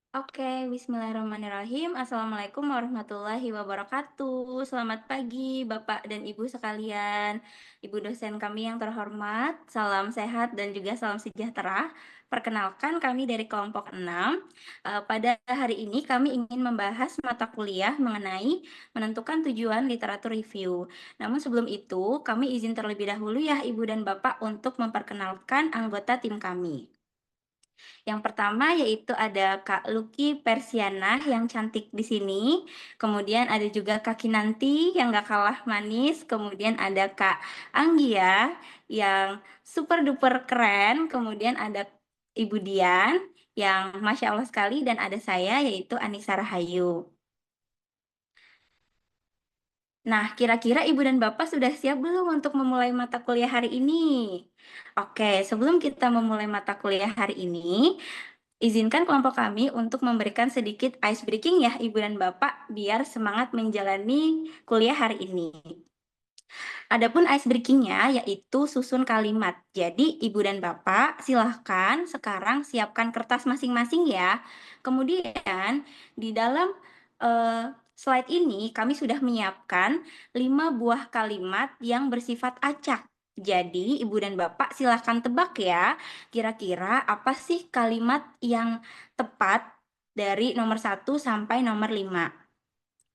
Oke, bismillahirrahmanirrahim. Assalamualaikum warahmatullahi wabarakatuh. Selamat pagi, Bapak dan Ibu sekalian. Ibu dosen kami yang terhormat, salam sehat dan juga salam sejahtera. Perkenalkan kami dari kelompok 6. Pada hari ini kami ingin membahas mata kuliah mengenai menentukan tujuan literatur review. Namun sebelum itu, kami izin terlebih dahulu ya Ibu dan Bapak untuk memperkenalkan anggota tim kami. Yang pertama yaitu ada Kak Lucky Persiana yang cantik di sini, kemudian ada juga Kak Kinanti yang gak kalah manis, kemudian ada Kak Anggia yang super duper keren, kemudian ada Ibu Dian yang Masya Allah sekali, dan ada saya yaitu Anissa Rahayu. Nah, kira-kira Ibu dan Bapak sudah siap belum untuk memulai mata kuliah hari ini? Oke, sebelum kita memulai mata kuliah hari ini, izinkan kelompok kami untuk memberikan sedikit ice breaking ya Ibu dan Bapak biar semangat menjalani kuliah hari ini. Adapun ice breaking-nya yaitu susun kalimat. Jadi Ibu dan Bapak silahkan sekarang siapkan kertas masing-masing ya. Kemudian di dalam slide ini kami sudah menyiapkan 5 buah kalimat yang bersifat acak. Jadi Ibu dan Bapak silahkan tebak ya, kira-kira apa sih kalimat yang tepat dari nomor 1 sampai nomor 5.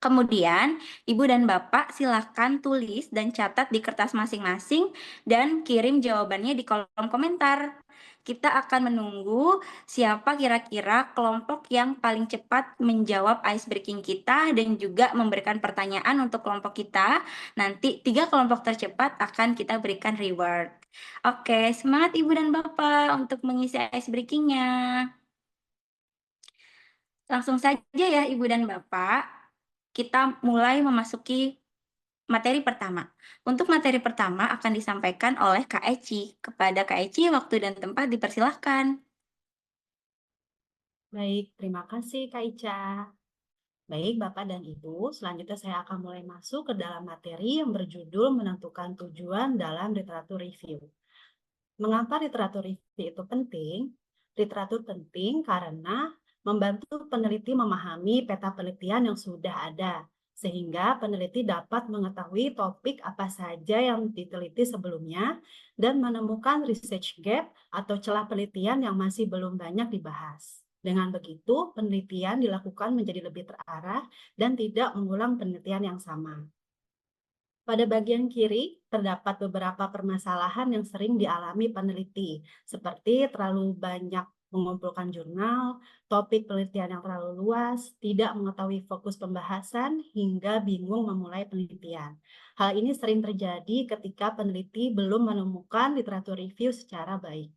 Kemudian, Ibu dan Bapak silakan tulis dan catat di kertas masing-masing dan kirim jawabannya di kolom komentar. Kita akan menunggu siapa kira-kira kelompok yang paling cepat menjawab ice breaking kita dan juga memberikan pertanyaan untuk kelompok kita. Nanti 3 kelompok tercepat akan kita berikan reward. Oke, semangat Ibu dan Bapak untuk mengisi ice breaking-nya. Langsung saja ya Ibu dan Bapak, kita mulai memasuki materi pertama. Untuk materi pertama akan disampaikan oleh Kak Eci. Kepada Kak Eci, waktu dan tempat dipersilahkan. Baik, terima kasih Kak Ica. Baik, Bapak dan Ibu, selanjutnya saya akan mulai masuk ke dalam materi yang berjudul menentukan tujuan dalam literatur review. Mengapa literatur review itu penting? Literatur penting karena membantu peneliti memahami peta penelitian yang sudah ada, sehingga peneliti dapat mengetahui topik apa saja yang diteliti sebelumnya dan menemukan research gap atau celah penelitian yang masih belum banyak dibahas. Dengan begitu, penelitian dilakukan menjadi lebih terarah dan tidak mengulang penelitian yang sama. Pada bagian kiri, terdapat beberapa permasalahan yang sering dialami peneliti, seperti terlalu banyak mengumpulkan jurnal, topik penelitian yang terlalu luas, tidak mengetahui fokus pembahasan, hingga bingung memulai penelitian. Hal ini sering terjadi ketika peneliti belum menemukan literatur review secara baik.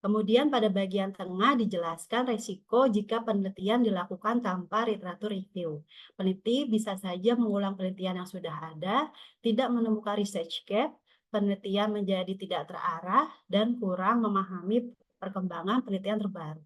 Kemudian pada bagian tengah dijelaskan resiko jika penelitian dilakukan tanpa literatur review. Peneliti bisa saja mengulang penelitian yang sudah ada, tidak menemukan research gap, penelitian menjadi tidak terarah, dan kurang memahami perkembangan penelitian terbaru.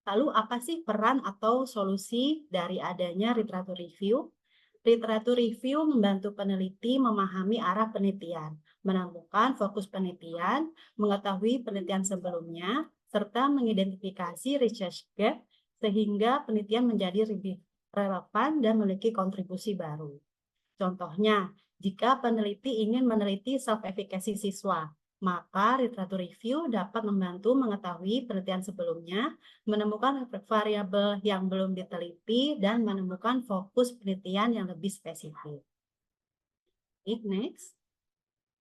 Lalu apa sih peran atau solusi dari adanya literatur review? Literatur review membantu peneliti memahami arah penelitian, menemukan fokus penelitian, mengetahui penelitian sebelumnya, serta mengidentifikasi research gap sehingga penelitian menjadi lebih relevan dan memiliki kontribusi baru. Contohnya, jika peneliti ingin meneliti self-efficacy siswa, maka literatur review dapat membantu mengetahui penelitian sebelumnya, menemukan variabel yang belum diteliti, dan menemukan fokus penelitian yang lebih spesifik. Next.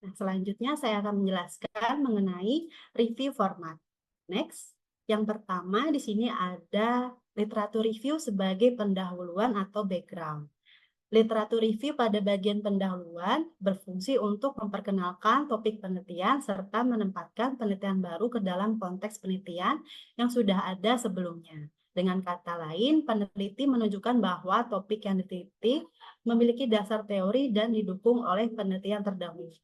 Nah, selanjutnya saya akan menjelaskan mengenai review format. Next. Yang pertama di sini ada literatur review sebagai pendahuluan atau background. Literatur review pada bagian pendahuluan berfungsi untuk memperkenalkan topik penelitian serta menempatkan penelitian baru ke dalam konteks penelitian yang sudah ada sebelumnya. Dengan kata lain, peneliti menunjukkan bahwa topik yang diteliti memiliki dasar teori dan didukung oleh penelitian terdahulu.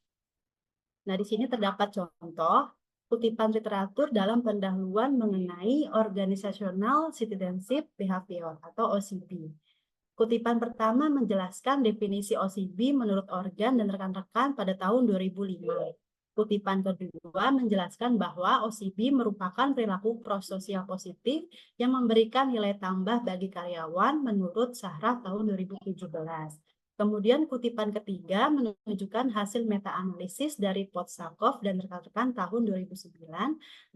Nah, di sini terdapat contoh kutipan literatur dalam pendahuluan mengenai Organizational Citizenship Behavior atau OCB. Kutipan pertama menjelaskan definisi OCB menurut Organ dan rekan-rekan pada tahun 2005. Kutipan kedua menjelaskan bahwa OCB merupakan perilaku prososial positif yang memberikan nilai tambah bagi karyawan menurut Syahra tahun 2017. Kemudian kutipan ketiga menunjukkan hasil meta-analisis dari Potsakov dan rekan-rekan tahun 2009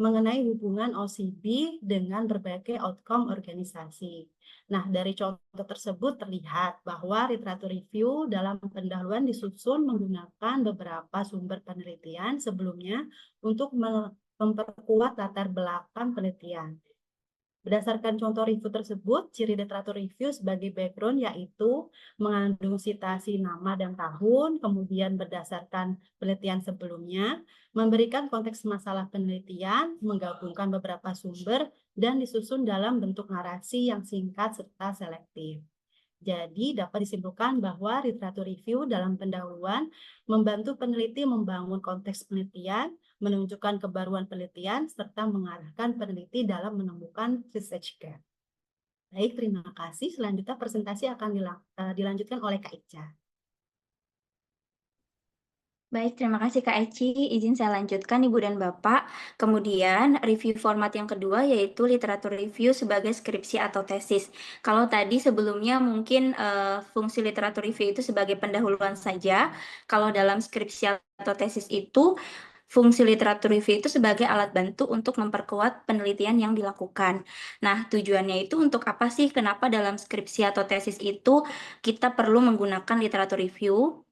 mengenai hubungan OCB dengan berbagai outcome organisasi. Nah, dari contoh tersebut terlihat bahwa literatur review dalam pendahuluan disusun menggunakan beberapa sumber penelitian sebelumnya untuk memperkuat latar belakang penelitian. Berdasarkan contoh review tersebut, ciri literatur review sebagai background yaitu mengandung citasi nama dan tahun, kemudian berdasarkan penelitian sebelumnya, memberikan konteks masalah penelitian, menggabungkan beberapa sumber, dan disusun dalam bentuk narasi yang singkat serta selektif. Jadi dapat disimpulkan bahwa literatur review dalam pendahuluan membantu peneliti membangun konteks penelitian, menunjukkan kebaruan penelitian, serta mengarahkan peneliti dalam menemukan research gap. Baik, terima kasih. Selanjutnya presentasi akan dilanjutkan oleh Kak Ica. Baik, terima kasih Kak Eci. Izin saya lanjutkan Ibu dan Bapak. Kemudian review format yang kedua yaitu literatur review sebagai skripsi atau tesis. Kalau tadi sebelumnya mungkin fungsi literatur review itu sebagai pendahuluan saja. Kalau dalam skripsi atau tesis itu fungsi literatur review itu sebagai alat bantu untuk memperkuat penelitian yang dilakukan. Nah, tujuannya itu untuk apa sih? Kenapa dalam skripsi atau tesis itu kita perlu menggunakan literatur review?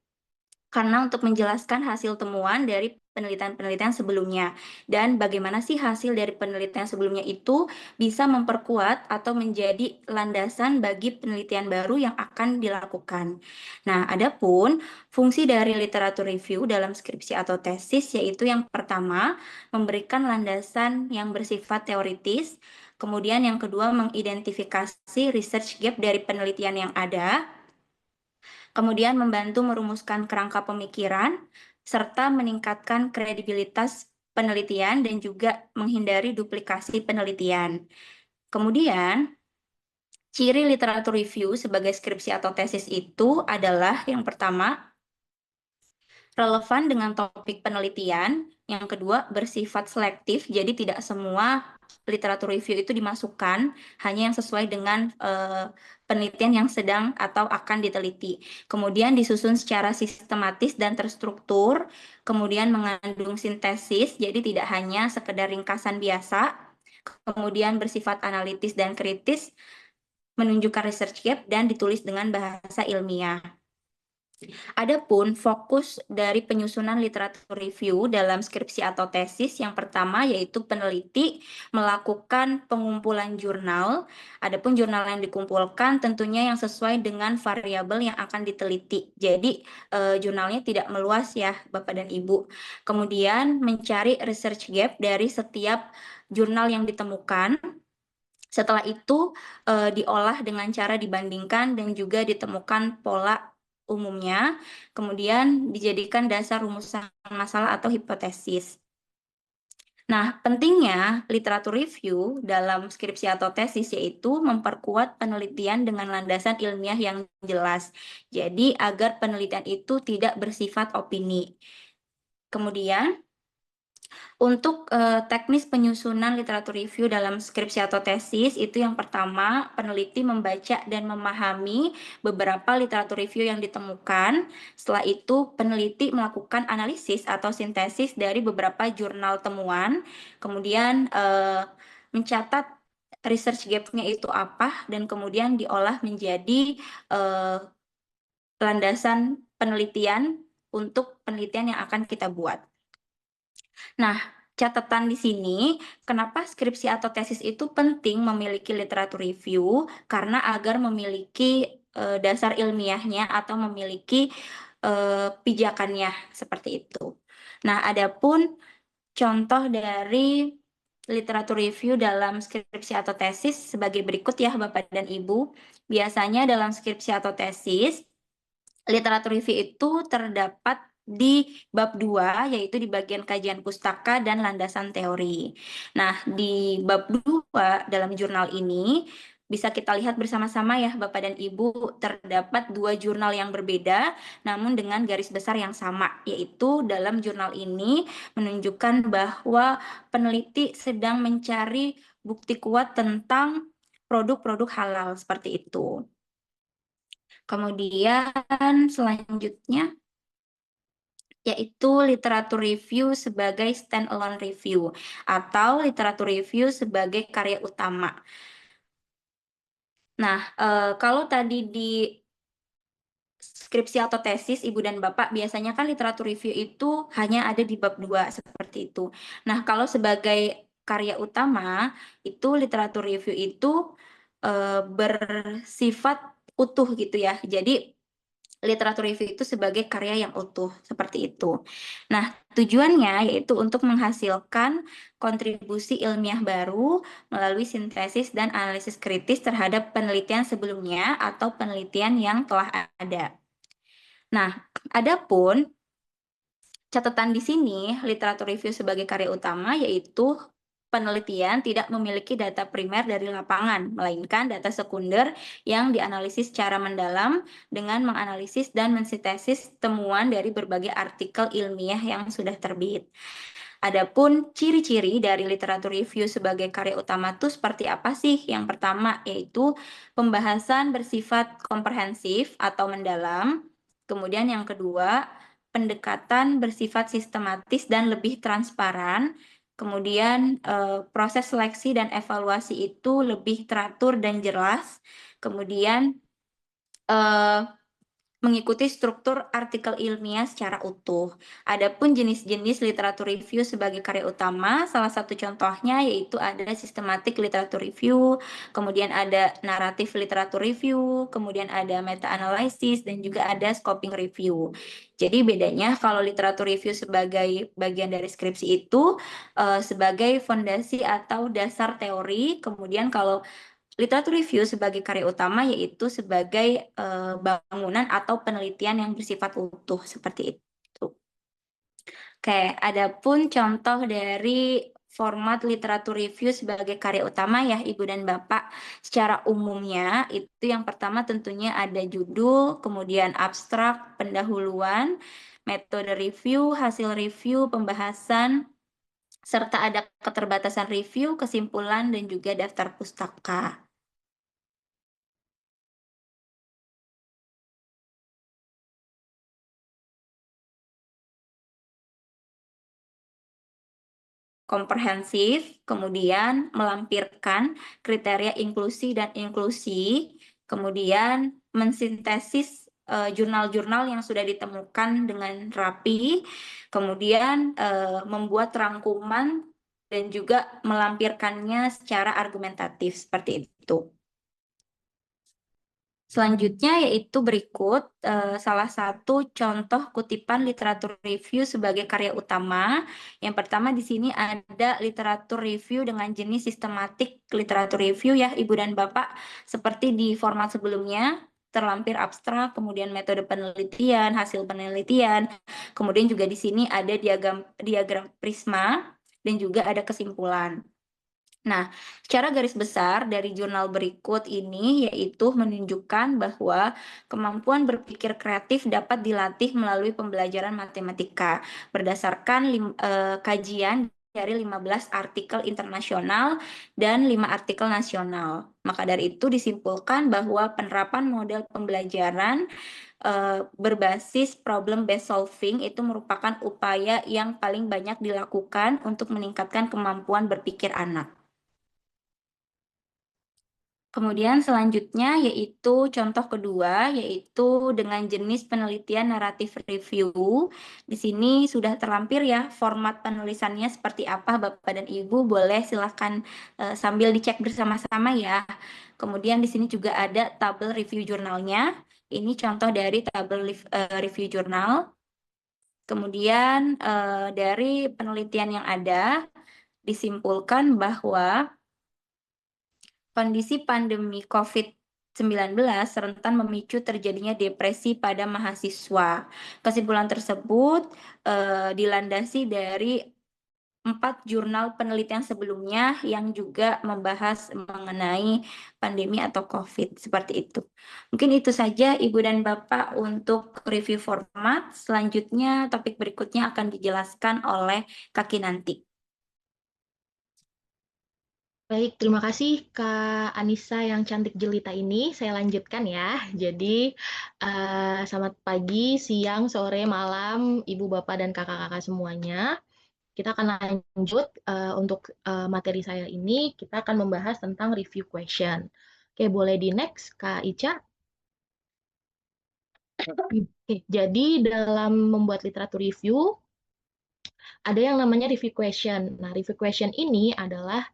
Karena untuk menjelaskan hasil temuan dari penelitian-penelitian sebelumnya dan bagaimana sih hasil dari penelitian sebelumnya itu bisa memperkuat atau menjadi landasan bagi penelitian baru yang akan dilakukan. Nah, adapun fungsi dari literatur review dalam skripsi atau tesis yaitu yang pertama, memberikan landasan yang bersifat teoritis, kemudian yang kedua mengidentifikasi research gap dari penelitian yang ada, kemudian membantu merumuskan kerangka pemikiran, serta meningkatkan kredibilitas penelitian dan juga menghindari duplikasi penelitian. Kemudian, ciri literatur review sebagai skripsi atau tesis itu adalah yang pertama, relevan dengan topik penelitian. Yang kedua, bersifat selektif, jadi tidak semua literatur review itu dimasukkan, hanya yang sesuai dengan penelitian yang sedang atau akan diteliti. Kemudian disusun secara sistematis dan terstruktur, kemudian mengandung sintesis, jadi tidak hanya sekedar ringkasan biasa, kemudian bersifat analitis dan kritis, menunjukkan research gap, dan ditulis dengan bahasa ilmiah. Adapun fokus dari penyusunan literatur review dalam skripsi atau tesis yang pertama yaitu peneliti melakukan pengumpulan jurnal. Adapun jurnal yang dikumpulkan tentunya yang sesuai dengan variabel yang akan diteliti. Jadi jurnalnya tidak meluas ya Bapak dan Ibu. Kemudian mencari research gap dari setiap jurnal yang ditemukan. Setelah itu diolah dengan cara dibandingkan dan juga ditemukan pola umumnya, kemudian dijadikan dasar rumusan masalah atau hipotesis. Nah, pentingnya literatur review dalam skripsi atau tesis yaitu memperkuat penelitian dengan landasan ilmiah yang jelas. Jadi, agar penelitian itu tidak bersifat opini. Kemudian, untuk teknis penyusunan literatur review dalam skripsi atau tesis, itu yang pertama, peneliti membaca dan memahami beberapa literatur review yang ditemukan. Setelah itu, peneliti melakukan analisis atau sintesis dari beberapa jurnal temuan, kemudian mencatat research gap-nya itu apa, dan kemudian diolah menjadi landasan penelitian untuk penelitian yang akan kita buat. Nah, catatan di sini, kenapa skripsi atau tesis itu penting memiliki literatur review, karena agar memiliki dasar ilmiahnya atau memiliki pijakannya seperti itu. Nah, adapun contoh dari literatur review dalam skripsi atau tesis sebagai berikut ya Bapak dan Ibu. Biasanya dalam skripsi atau tesis, literatur review itu terdapat di bab 2, yaitu di bagian kajian pustaka dan landasan teori. Nah, di bab 2 dalam jurnal ini, bisa kita lihat bersama-sama ya Bapak dan Ibu, terdapat dua jurnal yang berbeda namun dengan garis besar yang sama, yaitu dalam jurnal ini menunjukkan bahwa peneliti sedang mencari bukti kuat tentang produk-produk halal seperti itu. Kemudian selanjutnya yaitu literatur review sebagai stand-alone review atau literatur review sebagai karya utama. Nah, kalau tadi di skripsi atau tesis Ibu dan Bapak biasanya kan literatur review itu hanya ada di bab 2 seperti itu. Nah, kalau sebagai karya utama itu literatur review itu bersifat utuh gitu ya. Jadi literatur review itu sebagai karya yang utuh seperti itu. Nah, tujuannya yaitu untuk menghasilkan kontribusi ilmiah baru melalui sintesis dan analisis kritis terhadap penelitian sebelumnya atau penelitian yang telah ada. Nah, adapun catatan di sini, literatur review sebagai karya utama yaitu penelitian tidak memiliki data primer dari lapangan, melainkan data sekunder yang dianalisis secara mendalam dengan menganalisis dan mensintesis temuan dari berbagai artikel ilmiah yang sudah terbit. Adapun ciri-ciri dari literatur review sebagai karya utama itu seperti apa sih? Yang pertama yaitu pembahasan bersifat komprehensif atau mendalam. Kemudian yang kedua, pendekatan bersifat sistematis dan lebih transparan. Kemudian proses seleksi dan evaluasi itu lebih teratur dan jelas. Kemudian mengikuti struktur artikel ilmiah secara utuh. Adapun jenis-jenis literatur review sebagai karya utama, salah satu contohnya yaitu ada systematic literatur review, kemudian ada naratif literatur review, kemudian ada meta-analysis, dan juga ada scoping review. Jadi bedanya kalau literatur review sebagai bagian dari skripsi itu sebagai fondasi atau dasar teori, kemudian kalau literatur review sebagai karya utama yaitu sebagai bangunan atau penelitian yang bersifat utuh seperti itu. Oke, adapun contoh dari format literatur review sebagai karya utama ya Ibu dan Bapak. Secara umumnya itu yang pertama tentunya ada judul, kemudian abstrak, pendahuluan, metode review, hasil review, pembahasan, serta ada keterbatasan review, kesimpulan, dan juga daftar pustaka. Komprehensif, kemudian melampirkan kriteria inklusi dan inklusi, kemudian mensintesis jurnal-jurnal yang sudah ditemukan dengan rapi, kemudian membuat rangkuman dan juga melampirkannya secara argumentatif seperti itu. Selanjutnya yaitu berikut salah satu contoh kutipan literatur review sebagai karya utama. Yang pertama di sini ada literatur review dengan jenis sistematik literatur review ya Ibu dan Bapak. Seperti di format sebelumnya, terlampir abstrak, kemudian metode penelitian, hasil penelitian. Kemudian juga di sini ada diagram prisma dan juga ada kesimpulan. Nah, secara garis besar dari jurnal berikut ini yaitu menunjukkan bahwa kemampuan berpikir kreatif dapat dilatih melalui pembelajaran matematika berdasarkan kajian dari 15 artikel internasional dan 5 artikel nasional. Maka dari itu disimpulkan bahwa penerapan model pembelajaran berbasis problem based solving itu merupakan upaya yang paling banyak dilakukan untuk meningkatkan kemampuan berpikir anak. Kemudian selanjutnya yaitu contoh kedua, yaitu dengan jenis penelitian naratif review. Di sini sudah terlampir ya format penulisannya seperti apa Bapak dan Ibu, boleh silahkan sambil dicek bersama-sama ya. Kemudian di sini juga ada tabel review jurnalnya. Ini contoh dari tabel review jurnal. Kemudian dari penelitian yang ada, disimpulkan bahwa kondisi pandemi COVID-19 rentan memicu terjadinya depresi pada mahasiswa. Kesimpulan tersebut dilandasi dari 4 jurnal penelitian sebelumnya yang juga membahas mengenai pandemi atau COVID, seperti itu. Mungkin itu saja Ibu dan Bapak untuk review format. Selanjutnya topik berikutnya akan dijelaskan oleh Kaki nanti. Baik, terima kasih Kak Anissa yang cantik jelita ini. Saya lanjutkan ya. Jadi, selamat pagi, siang, sore, malam, Ibu, Bapak, dan kakak-kakak semuanya. Kita akan lanjut untuk materi saya ini. Kita akan membahas tentang review question. Oke, boleh di next, Kak Ica. Oke, jadi dalam membuat literatur review, ada yang namanya review question. Nah, review question ini adalah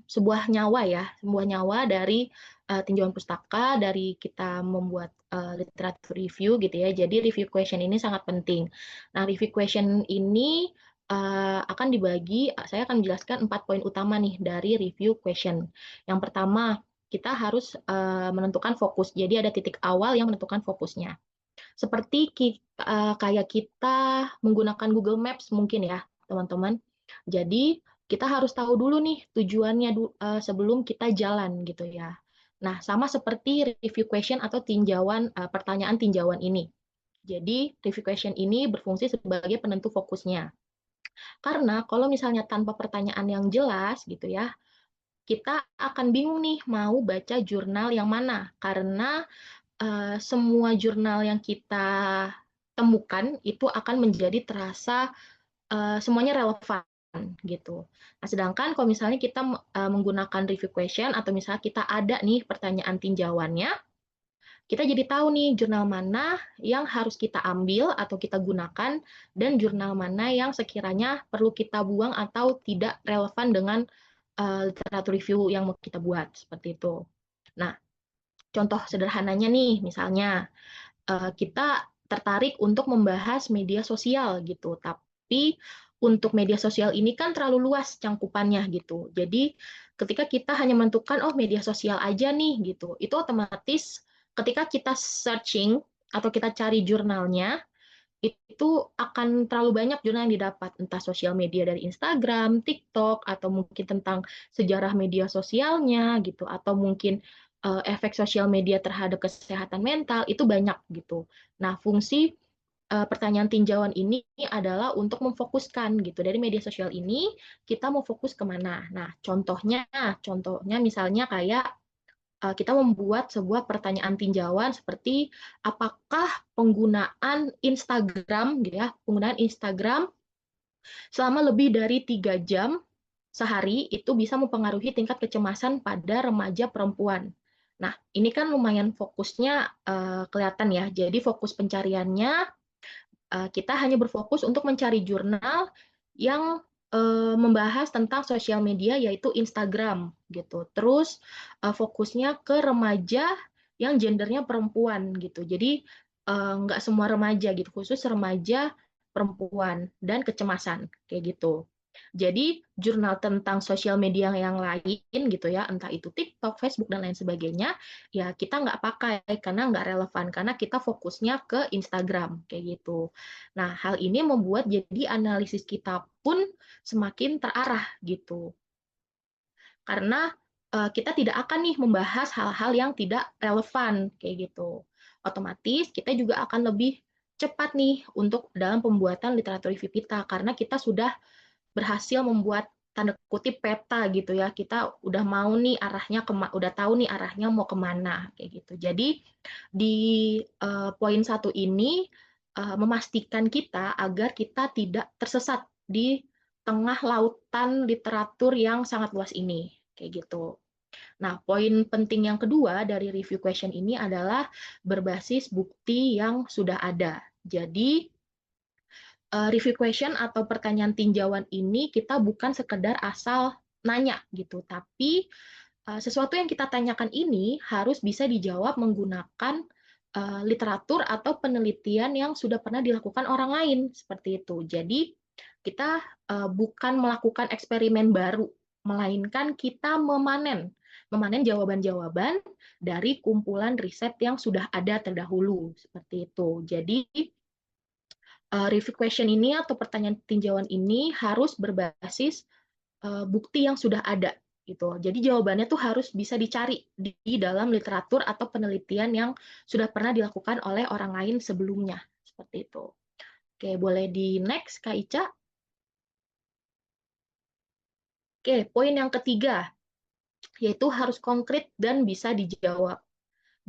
sebuah nyawa ya, sebuah nyawa dari tinjauan pustaka, dari kita membuat literatur review gitu ya. Jadi review question ini sangat penting. Nah, review question ini akan dibagi, saya akan menjelaskan 4 poin utama nih dari review question. Yang pertama, kita harus menentukan fokus. Jadi ada titik awal yang menentukan fokusnya. Seperti kayak kita menggunakan Google Maps mungkin ya, teman-teman. Jadi kita harus tahu dulu nih tujuannya sebelum kita jalan gitu ya. Nah, sama seperti review question atau pertanyaan tinjauan ini. Jadi, review question ini berfungsi sebagai penentu fokusnya. Karena kalau misalnya tanpa pertanyaan yang jelas gitu ya, kita akan bingung nih mau baca jurnal yang mana. Karena semua jurnal yang kita temukan itu akan menjadi terasa semuanya relevan gitu. Nah, sedangkan kalau misalnya kita menggunakan review question atau misalnya kita ada nih pertanyaan tinjauannya, kita jadi tahu nih jurnal mana yang harus kita ambil atau kita gunakan dan jurnal mana yang sekiranya perlu kita buang atau tidak relevan dengan literatur review yang mau kita buat seperti itu. Nah, contoh sederhananya nih, misalnya kita tertarik untuk membahas media sosial gitu. Tapi untuk media sosial ini kan terlalu luas cangkupannya gitu. Jadi ketika kita hanya menentukan oh media sosial aja nih gitu, itu otomatis ketika kita searching atau kita cari jurnalnya itu akan terlalu banyak jurnal yang didapat, entah sosial media dari Instagram, TikTok, atau mungkin tentang sejarah media sosialnya gitu, atau mungkin efek sosial media terhadap kesehatan mental itu banyak gitu. Nah, fungsi pertanyaan tinjauan ini adalah untuk memfokuskan gitu dari media sosial ini kita mau fokus kemana. Nah, contohnya misalnya kayak kita membuat sebuah pertanyaan tinjauan seperti apakah penggunaan Instagram gitu ya, penggunaan Instagram selama lebih dari 3 jam sehari itu bisa mempengaruhi tingkat kecemasan pada remaja perempuan. Nah, ini kan lumayan fokusnya kelihatan ya. Jadi fokus pencariannya kita hanya berfokus untuk mencari jurnal yang membahas tentang sosial media yaitu Instagram gitu. Terus fokusnya ke remaja yang gendernya perempuan gitu. Jadi nggak semua remaja gitu, khusus remaja perempuan dan kecemasan kayak gitu. Jadi jurnal tentang sosial media yang lain gitu ya, entah itu TikTok, Facebook dan lain sebagainya, ya kita nggak pakai karena nggak relevan karena kita fokusnya ke Instagram kayak gitu. Nah, hal ini membuat jadi analisis kita pun semakin terarah gitu. Karena kita tidak akan nih membahas hal-hal yang tidak relevan kayak gitu. Otomatis kita juga akan lebih cepat nih untuk dalam pembuatan literatur review kita karena kita sudah berhasil membuat tanda kutip peta gitu ya. Kita udah mau nih arahnya udah tahu nih arahnya mau kemana kayak gitu. Jadi di poin 1 ini memastikan kita agar kita tidak tersesat di tengah lautan literatur yang sangat luas ini kayak gitu. Nah, poin penting yang kedua dari review question ini adalah berbasis bukti yang sudah ada. Jadi review question atau pertanyaan tinjauan ini kita bukan sekedar asal nanya gitu, tapi sesuatu yang kita tanyakan ini harus bisa dijawab menggunakan literatur atau penelitian yang sudah pernah dilakukan orang lain seperti itu. Jadi kita bukan melakukan eksperimen baru, melainkan kita memanen jawaban-jawaban dari kumpulan riset yang sudah ada terdahulu seperti itu. Jadi review question ini atau pertanyaan tinjauan ini harus berbasis bukti yang sudah ada gitu. Jadi jawabannya tuh harus bisa dicari di dalam literatur atau penelitian yang sudah pernah dilakukan oleh orang lain sebelumnya. Seperti itu. Oke, boleh di next, Kak Ica. Oke, poin yang ketiga, yaitu harus konkret dan bisa dijawab.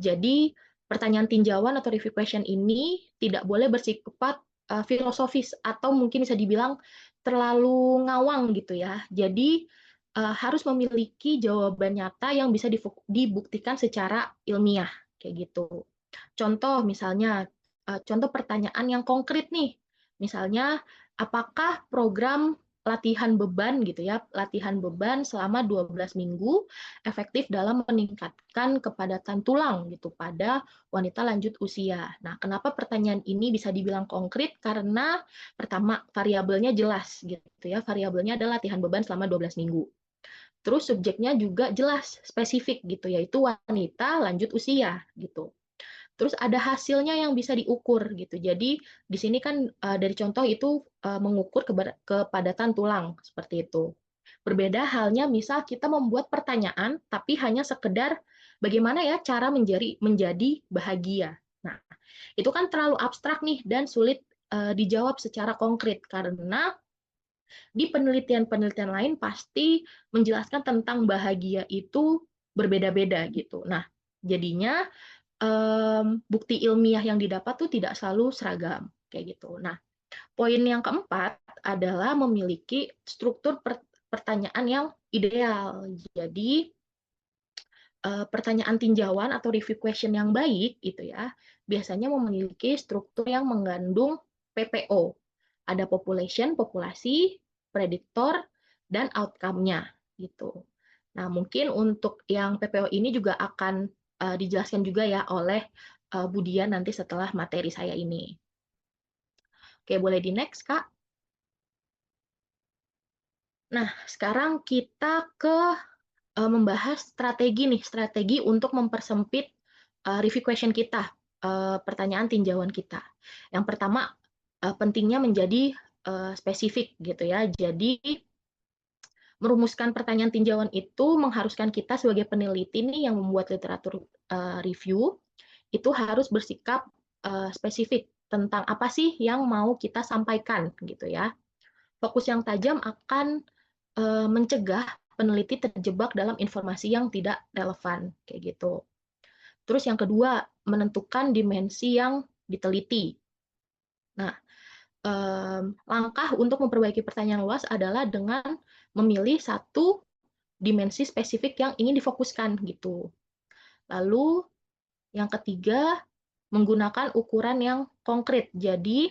Jadi, pertanyaan tinjauan atau review question ini tidak boleh bersifat filosofis atau mungkin bisa dibilang terlalu ngawang gitu ya. Jadi, harus memiliki jawaban nyata yang bisa dibuktikan secara ilmiah kayak gitu. Contoh misalnya, contoh pertanyaan yang konkret nih. Misalnya, apakah program latihan beban gitu ya, latihan beban selama 12 minggu efektif dalam meningkatkan kepadatan tulang gitu pada wanita lanjut usia. Nah, kenapa pertanyaan ini bisa dibilang konkret? Karena pertama, variabelnya jelas gitu ya. Variabelnya adalah latihan beban selama 12 minggu. Terus subjeknya juga jelas, spesifik gitu, yaitu wanita lanjut usia gitu. Terus ada hasilnya yang bisa diukur gitu. Jadi di sini kan dari contoh itu mengukur kepadatan tulang seperti itu. Berbeda halnya misal kita membuat pertanyaan tapi hanya sekedar bagaimana ya cara menjadi bahagia. Nah, itu kan terlalu abstrak nih dan sulit dijawab secara konkret karena di penelitian-penelitian lain pasti menjelaskan tentang bahagia itu berbeda-beda gitu. Nah, jadinya bukti ilmiah yang didapat tuh tidak selalu seragam kayak gitu. Nah, poin yang keempat adalah memiliki struktur pertanyaan yang ideal. Jadi pertanyaan tinjauan atau review question yang baik gitu ya, biasanya memiliki struktur yang mengandung PPO. Ada population, populasi, predictor, dan outcome-nya gitu. Nah, mungkin untuk yang PPO ini juga akan dijelaskan juga ya oleh Budian nanti setelah materi saya ini. Oke, boleh di next, Kak. Nah, sekarang kita ke membahas strategi nih, strategi untuk mempersempit review question kita, pertanyaan tinjauan kita. Yang pertama, pentingnya menjadi spesifik gitu ya. Jadi merumuskan pertanyaan tinjauan itu mengharuskan kita sebagai peneliti nih yang membuat literatur review itu harus bersikap spesifik tentang apa sih yang mau kita sampaikan gitu ya. Fokus yang tajam akan mencegah peneliti terjebak dalam informasi yang tidak relevan kayak gitu. Terus yang kedua, menentukan dimensi yang diteliti. Nah, langkah untuk memperbaiki pertanyaan luas adalah dengan memilih satu dimensi spesifik yang ingin difokuskan gitu. Lalu yang ketiga, menggunakan ukuran yang konkret. Jadi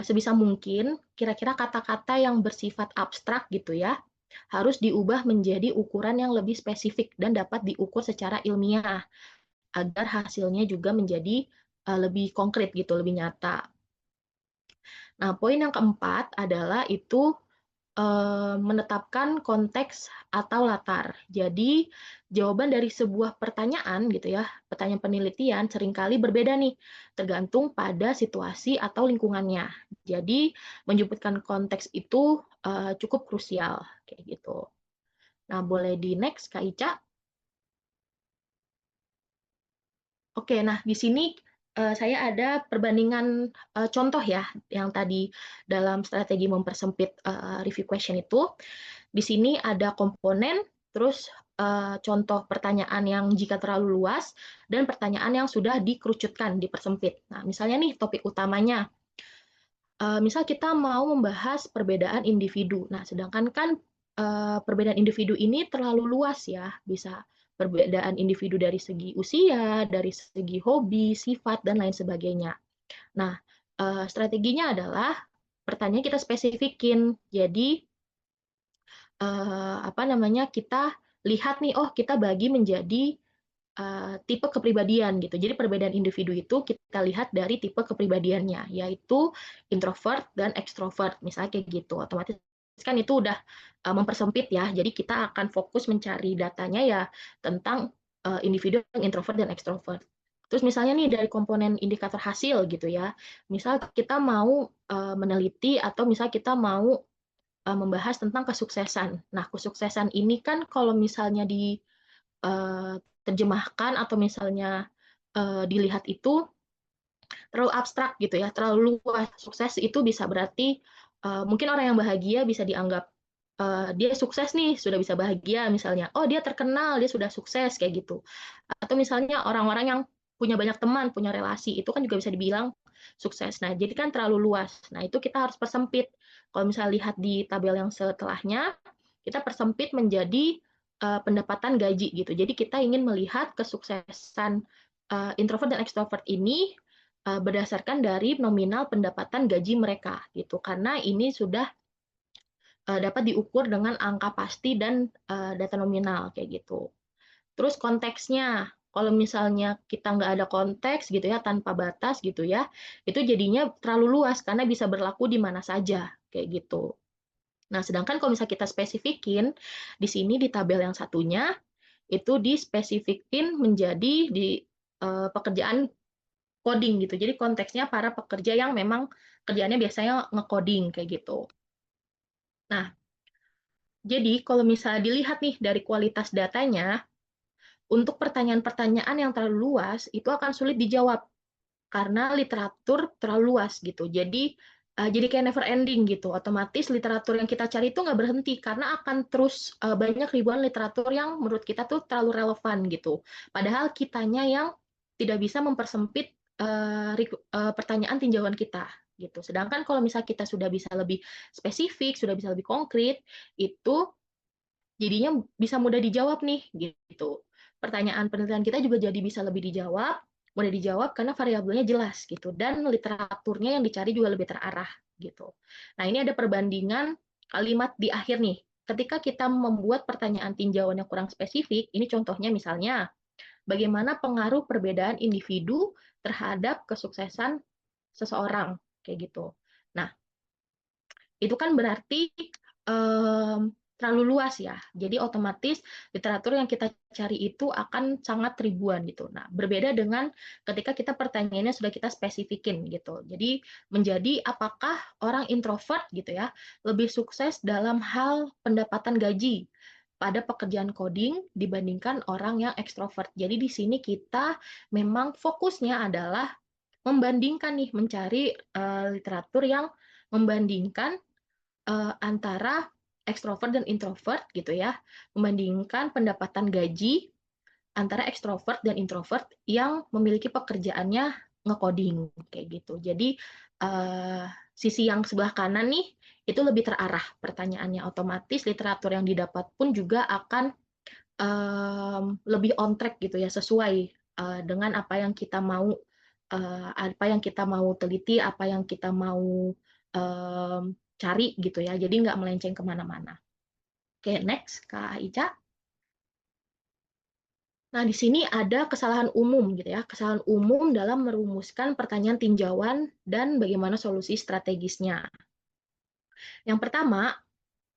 sebisa mungkin kira-kira kata-kata yang bersifat abstrak gitu ya harus diubah menjadi ukuran yang lebih spesifik dan dapat diukur secara ilmiah agar hasilnya juga menjadi lebih konkret gitu, lebih nyata. Nah, poin yang keempat adalah itu menetapkan konteks atau latar. Jadi, jawaban dari sebuah pertanyaan gitu ya, pertanyaan penelitian seringkali berbeda nih, tergantung pada situasi atau lingkungannya. Jadi, menyebutkan konteks itu cukup krusial kayak gitu. Nah, boleh di next, Kak Ica. Oke, nah di sini saya ada perbandingan contoh ya, yang tadi dalam strategi mempersempit review question itu. Di sini ada komponen, terus contoh pertanyaan yang jika terlalu luas, dan pertanyaan yang sudah dikerucutkan, dipersempit. Nah, misalnya nih topik utamanya, misal kita mau membahas perbedaan individu. Nah, sedangkan kan perbedaan individu ini terlalu luas ya, bisa perbedaan individu dari segi usia, dari segi hobi, sifat, dan lain sebagainya. Nah, strateginya adalah pertanyaan kita spesifikin. Jadi, apa namanya, kita lihat nih, oh kita bagi menjadi tipe kepribadian gitu. Jadi perbedaan individu itu kita lihat dari tipe kepribadiannya, yaitu introvert dan extrovert, misalnya kayak gitu. Otomatis kan itu udah mempersempit ya. Jadi kita akan fokus mencari datanya ya tentang individu yang introvert dan extrovert. Terus misalnya nih dari komponen indikator hasil gitu ya. Misal kita mau meneliti atau misal kita mau membahas tentang kesuksesan. Nah, kesuksesan ini kan kalau misalnya diterjemahkan atau misalnya dilihat itu terlalu abstrak gitu ya, terlalu luas. Sukses itu bisa berarti mungkin orang yang bahagia bisa dianggap dia sukses nih, sudah bisa bahagia misalnya. Oh, dia terkenal, dia sudah sukses kayak gitu. Atau misalnya orang-orang yang punya banyak teman, punya relasi, itu kan juga bisa dibilang sukses. Nah, jadi kan terlalu luas. Nah, itu kita harus persempit. Kalau misalnya lihat di tabel yang setelahnya, kita persempit menjadi pendapatan gaji gitu. Jadi kita ingin melihat kesuksesan introvert dan extrovert ini berdasarkan dari nominal pendapatan gaji mereka gitu. Karena ini sudah dapat diukur dengan angka pasti dan data nominal kayak gitu. Terus konteksnya, kalau misalnya kita nggak ada konteks gitu ya, tanpa batas gitu ya, itu jadinya terlalu luas karena bisa berlaku di mana saja kayak gitu. Nah, sedangkan kalau misalnya kita spesifikin di sini di tabel yang satunya itu dispesifikin menjadi di pekerjaan coding gitu. Jadi konteksnya para pekerja yang memang kerjaannya biasanya nge-coding kayak gitu. Nah, jadi kalau misalnya dilihat nih dari kualitas datanya, untuk pertanyaan-pertanyaan yang terlalu luas itu akan sulit dijawab karena literatur terlalu luas gitu. Jadi kayak never ending gitu. Otomatis literatur yang kita cari itu nggak berhenti karena akan terus banyak ribuan literatur yang menurut kita tuh terlalu relevan gitu. Padahal kitanya yang tidak bisa mempersempit pertanyaan tinjauan kita gitu. Sedangkan kalau misalnya kita sudah bisa lebih spesifik, sudah bisa lebih konkret, itu jadinya bisa mudah dijawab nih gitu. Pertanyaan penelitian kita juga jadi bisa lebih dijawab, mudah dijawab karena variabelnya jelas gitu dan literaturnya yang dicari juga lebih terarah gitu. Nah, ini ada perbandingan kalimat di akhir nih. Ketika kita membuat pertanyaan tinjauan yang kurang spesifik, ini contohnya misalnya bagaimana pengaruh perbedaan individu terhadap kesuksesan seseorang kayak gitu. Nah, itu kan berarti terlalu luas ya. Jadi otomatis literatur yang kita cari itu akan sangat ribuan gitu. Nah, berbeda dengan ketika kita pertanyaannya sudah kita spesifikin gitu. Jadi menjadi apakah orang introvert gitu ya lebih sukses dalam hal pendapatan gaji pada pekerjaan coding dibandingkan orang yang ekstrovert. Jadi di sini kita memang fokusnya adalah membandingkan nih, mencari literatur yang membandingkan antara ekstrovert dan introvert gitu ya, membandingkan pendapatan gaji antara ekstrovert dan introvert yang memiliki pekerjaannya nge-coding kayak gitu. Jadi sisi yang sebelah kanan nih itu lebih terarah pertanyaannya, otomatis literatur yang didapat pun juga akan lebih on track gitu ya, sesuai dengan apa yang kita mau teliti, apa yang kita mau cari gitu ya. Jadi nggak melenceng kemana-mana. Oke, next, Kak Ica. Nah, di sini ada kesalahan umum gitu ya, kesalahan umum dalam merumuskan pertanyaan tinjauan dan bagaimana solusi strategisnya. Yang pertama,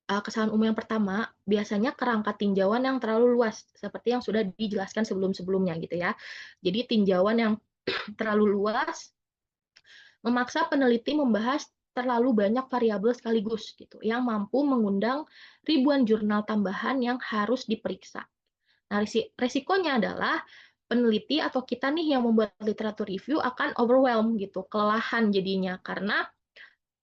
kesalahan umum yang pertama, biasanya kerangka tinjauan yang terlalu luas, seperti yang sudah dijelaskan sebelum-sebelumnya gitu ya. Jadi tinjauan yang terlalu luas memaksa peneliti membahas terlalu banyak variabel sekaligus gitu, yang mampu mengundang ribuan jurnal tambahan yang harus diperiksa. Nah, resikonya adalah peneliti atau kita nih yang membuat literatur review akan overwhelm gitu, kelelahan jadinya karena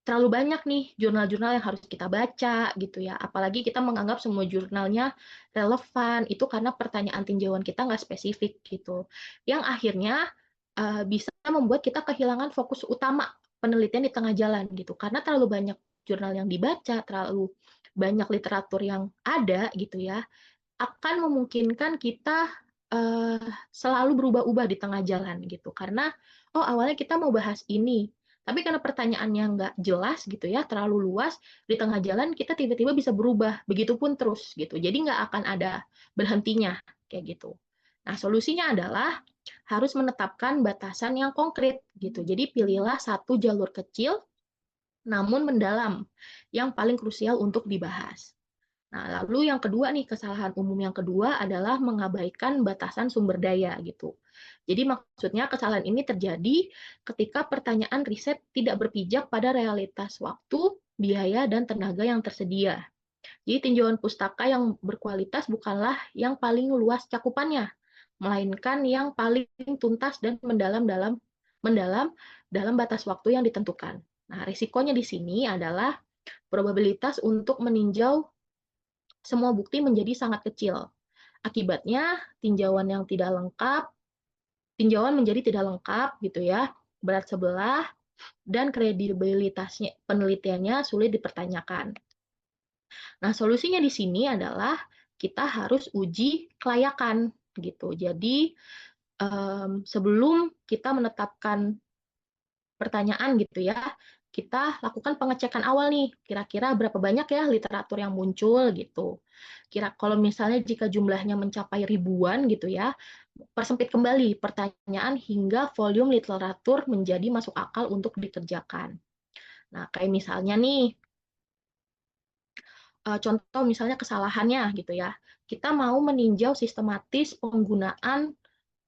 terlalu banyak nih jurnal-jurnal yang harus kita baca gitu ya. Apalagi kita menganggap semua jurnalnya relevan, itu karena pertanyaan tinjauan kita nggak spesifik gitu. Yang akhirnya bisa membuat kita kehilangan fokus utama penelitian di tengah jalan gitu. Karena terlalu banyak jurnal yang dibaca, terlalu banyak literatur yang ada gitu ya, akan memungkinkan kita selalu berubah-ubah di tengah jalan gitu. Karena oh awalnya kita mau bahas ini, tapi karena pertanyaannya nggak jelas gitu ya, terlalu luas, di tengah jalan kita tiba-tiba bisa berubah, begitupun terus gitu. Jadi nggak akan ada berhentinya kayak gitu. Nah, solusinya adalah harus menetapkan batasan yang konkret gitu. Jadi pilihlah satu jalur kecil namun mendalam yang paling krusial untuk dibahas. Nah, lalu yang kedua nih, kesalahan umum yang kedua adalah mengabaikan batasan sumber daya gitu. Jadi maksudnya kesalahan ini terjadi ketika pertanyaan riset tidak berpijak pada realitas waktu, biaya, dan tenaga yang tersedia. Jadi tinjauan pustaka yang berkualitas bukanlah yang paling luas cakupannya, melainkan yang paling tuntas dan mendalam dalam batas waktu yang ditentukan. Nah, risikonya di sini adalah probabilitas untuk meninjau semua bukti menjadi sangat kecil. Akibatnya, tinjauan menjadi tidak lengkap gitu ya, berat sebelah, dan kredibilitasnya penelitiannya sulit dipertanyakan. Nah, solusinya di sini adalah kita harus uji kelayakan gitu. Jadi, sebelum kita menetapkan pertanyaan gitu ya, kita lakukan pengecekan awal nih, kira-kira berapa banyak ya literatur yang muncul gitu. Kalau misalnya jika jumlahnya mencapai ribuan gitu ya, persempit kembali pertanyaan hingga volume literatur menjadi masuk akal untuk dikerjakan. Nah, kayak misalnya nih, contoh misalnya kesalahannya gitu ya, kita mau meninjau sistematis penggunaan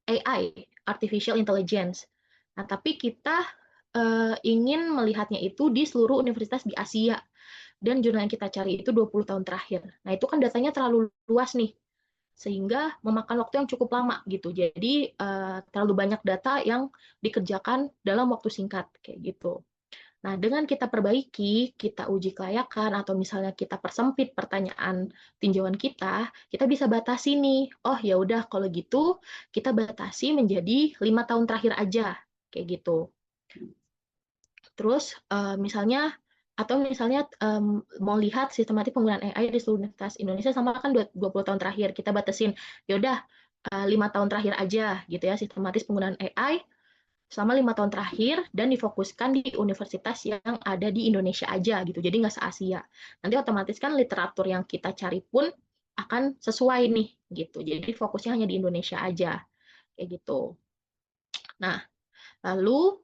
AI, artificial intelligence. Nah, tapi kita ingin melihatnya itu di seluruh universitas di Asia dan jurnal yang kita cari itu 20 tahun terakhir. Nah, itu kan datanya terlalu luas nih, sehingga memakan waktu yang cukup lama gitu. Jadi terlalu banyak data yang dikerjakan dalam waktu singkat kayak gitu. Nah, dengan kita perbaiki, kita uji kelayakan, atau misalnya kita persempit pertanyaan tinjauan kita bisa batasi nih. Oh, ya udah kalau gitu kita batasi menjadi 5 tahun terakhir aja, kayak gitu. Terus misalnya mau lihat sistematik penggunaan AI di seluruh Universitas Indonesia sama kan 20 tahun terakhir, kita batasin, ya udah 5 tahun terakhir aja gitu ya, sistematis penggunaan AI selama 5 tahun terakhir dan difokuskan di universitas yang ada di Indonesia aja gitu, jadi nggak se-Asia. Nanti otomatis kan literatur yang kita cari pun akan sesuai nih gitu, jadi fokusnya hanya di Indonesia aja kayak gitu. Nah, lalu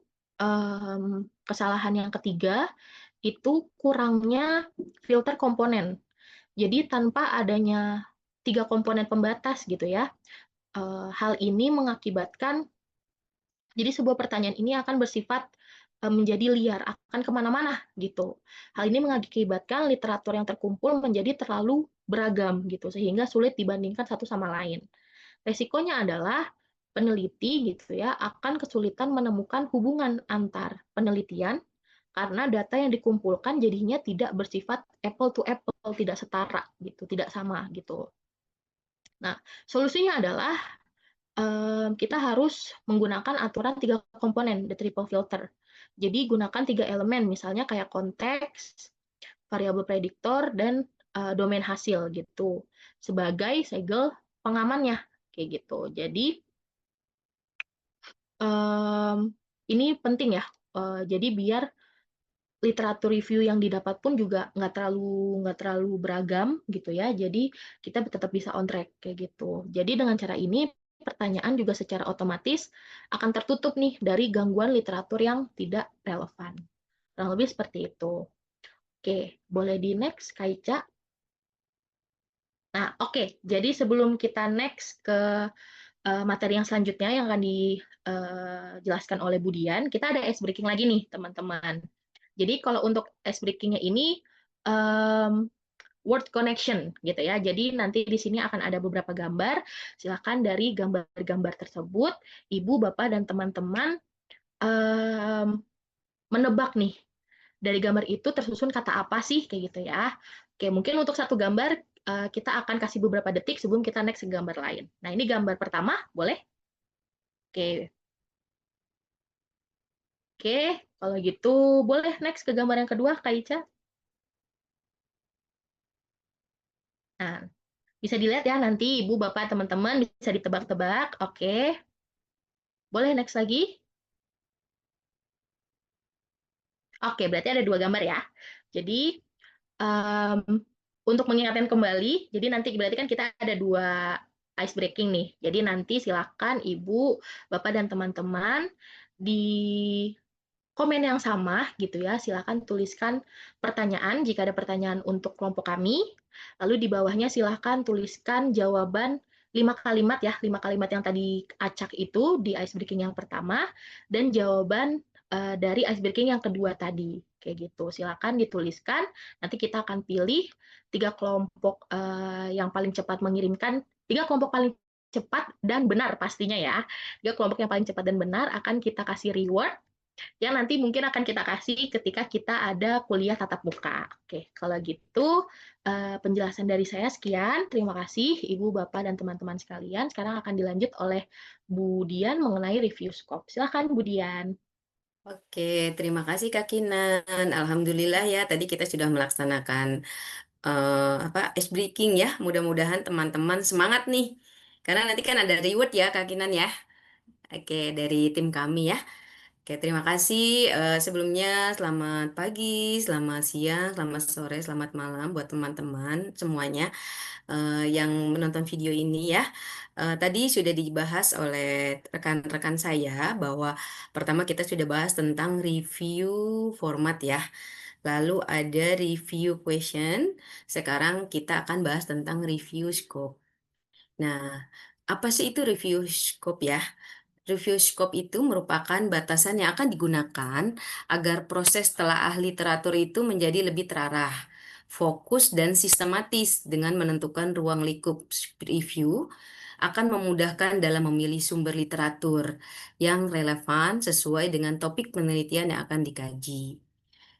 kesalahan yang ketiga itu kurangnya filter komponen. Jadi tanpa adanya 3 komponen pembatas gitu ya, hal ini mengakibatkan jadi sebuah pertanyaan ini akan bersifat menjadi liar, akan kemana-mana gitu. Hal ini mengakibatkan literatur yang terkumpul menjadi terlalu beragam gitu, sehingga sulit dibandingkan satu sama lain. Resikonya adalah peneliti gitu ya akan kesulitan menemukan hubungan antar penelitian karena data yang dikumpulkan jadinya tidak bersifat apple to apple, tidak setara gitu, tidak sama gitu. Nah, solusinya adalah kita harus menggunakan aturan 3 komponen, the triple filter. Jadi gunakan 3 elemen, misalnya kayak konteks, variabel prediktor, dan domain hasil gitu, sebagai segel pengamannya, kayak gitu. Jadi ini penting ya. Jadi biar literatur review yang didapat pun juga nggak terlalu beragam gitu ya. Jadi kita tetap bisa on track kayak gitu. Jadi dengan cara ini pertanyaan juga secara otomatis akan tertutup nih dari gangguan literatur yang tidak relevan. Kurang lebih seperti itu. Oke, boleh di next, Kaica. Nah, oke. Jadi sebelum kita next ke materi yang selanjutnya yang akan dijelaskan oleh Budian, kita ada ice breaking lagi nih, teman-teman. Jadi kalau untuk ice breaking-nya ini word connection gitu ya. Jadi nanti di sini akan ada beberapa gambar. Silakan dari gambar-gambar tersebut, Ibu, Bapak, dan teman-teman menebak nih. Dari gambar itu tersusun kata apa sih kayak gitu ya. Oke, mungkin untuk satu gambar kita akan kasih beberapa detik sebelum kita next ke gambar lain. Nah, ini gambar pertama, boleh? Oke. Oke, kalau gitu boleh next ke gambar yang kedua, Kak Ica. Nah, bisa dilihat ya nanti Ibu, Bapak, teman-teman bisa ditebak-tebak. Oke. Boleh next lagi? Oke, berarti ada 2 gambar ya. Jadi, um, untuk mengingatkan kembali, jadi nanti berarti kan kita ada 2 ice breaking nih. Jadi nanti silakan Ibu, Bapak, dan teman-teman di komen yang sama gitu ya. Silakan tuliskan pertanyaan jika ada pertanyaan untuk kelompok kami. Lalu di bawahnya silakan tuliskan jawaban 5 kalimat ya, 5 kalimat yang tadi acak itu di ice breaking yang pertama dan jawaban dari ice breaking yang kedua tadi. Kayak gitu. Silakan dituliskan. Nanti kita akan pilih 3 kelompok yang paling cepat mengirimkan, 3 kelompok paling cepat dan benar pastinya ya. 3 kelompok yang paling cepat dan benar akan kita kasih reward yang nanti mungkin akan kita kasih ketika kita ada kuliah tatap muka. Oke, kalau gitu penjelasan dari saya sekian. Terima kasih Ibu, Bapak, dan teman-teman sekalian. Sekarang akan dilanjut oleh Bu Dian mengenai review scope. Silakan Bu Dian. Oke, terima kasih Kak Kinan. Alhamdulillah ya, tadi kita sudah melaksanakan ice breaking ya. Mudah-mudahan teman-teman semangat nih. Karena nanti kan ada reward ya Kak Kinan ya. Oke, dari tim kami ya. Oke, terima kasih. Sebelumnya selamat pagi, selamat siang, selamat sore, selamat malam buat teman-teman semuanya yang menonton video ini ya. Tadi sudah dibahas oleh rekan-rekan saya bahwa pertama kita sudah bahas tentang review format ya. Lalu ada review question. Sekarang kita akan bahas tentang review scope. Nah, apa sih itu review scope ya? Review scope itu merupakan batasan yang akan digunakan agar proses telaah literatur itu menjadi lebih terarah, fokus, dan sistematis dengan menentukan ruang lingkup review akan memudahkan dalam memilih sumber literatur yang relevan sesuai dengan topik penelitian yang akan dikaji.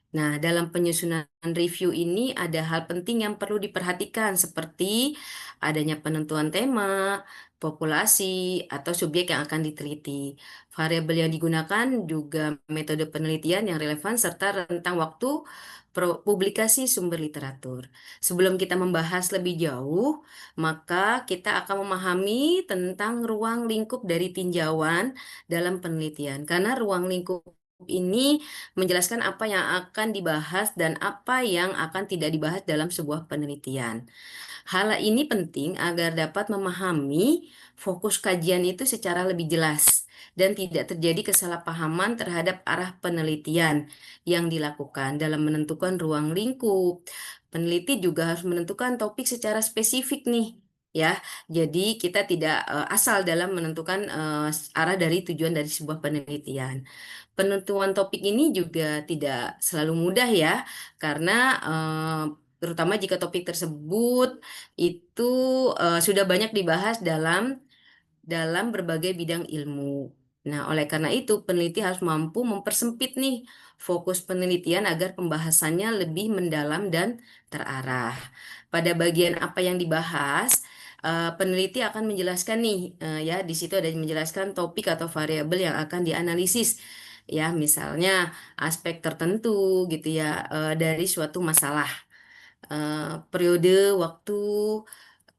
Nah, dalam penyusunan review ini ada hal penting yang perlu diperhatikan seperti adanya penentuan tema, populasi, atau subjek yang akan diteliti. Variabel yang digunakan juga metode penelitian yang relevan serta rentang waktu publikasi sumber literatur. Sebelum kita membahas lebih jauh, maka kita akan memahami tentang ruang lingkup dari tinjauan dalam penelitian. Karena ruang lingkup ini menjelaskan apa yang akan dibahas dan apa yang akan tidak dibahas dalam sebuah penelitian. Hal ini penting agar dapat memahami fokus kajian itu secara lebih jelas dan tidak terjadi kesalahpahaman terhadap arah penelitian yang dilakukan dalam menentukan ruang lingkup. Peneliti juga harus menentukan topik secara spesifik nih. Ya, jadi kita tidak asal dalam menentukan arah dari tujuan dari sebuah penelitian. Penentuan topik ini juga tidak selalu mudah ya, karena terutama jika topik tersebut itu sudah banyak dibahas dalam berbagai bidang ilmu. Nah, oleh karena itu peneliti harus mampu mempersempit nih fokus penelitian agar pembahasannya lebih mendalam dan terarah. Pada bagian apa yang dibahas, peneliti akan menjelaskan nih ya di situ ada menjelaskan topik atau variabel yang akan dianalisis. Ya, misalnya aspek tertentu gitu ya dari suatu masalah. Periode waktu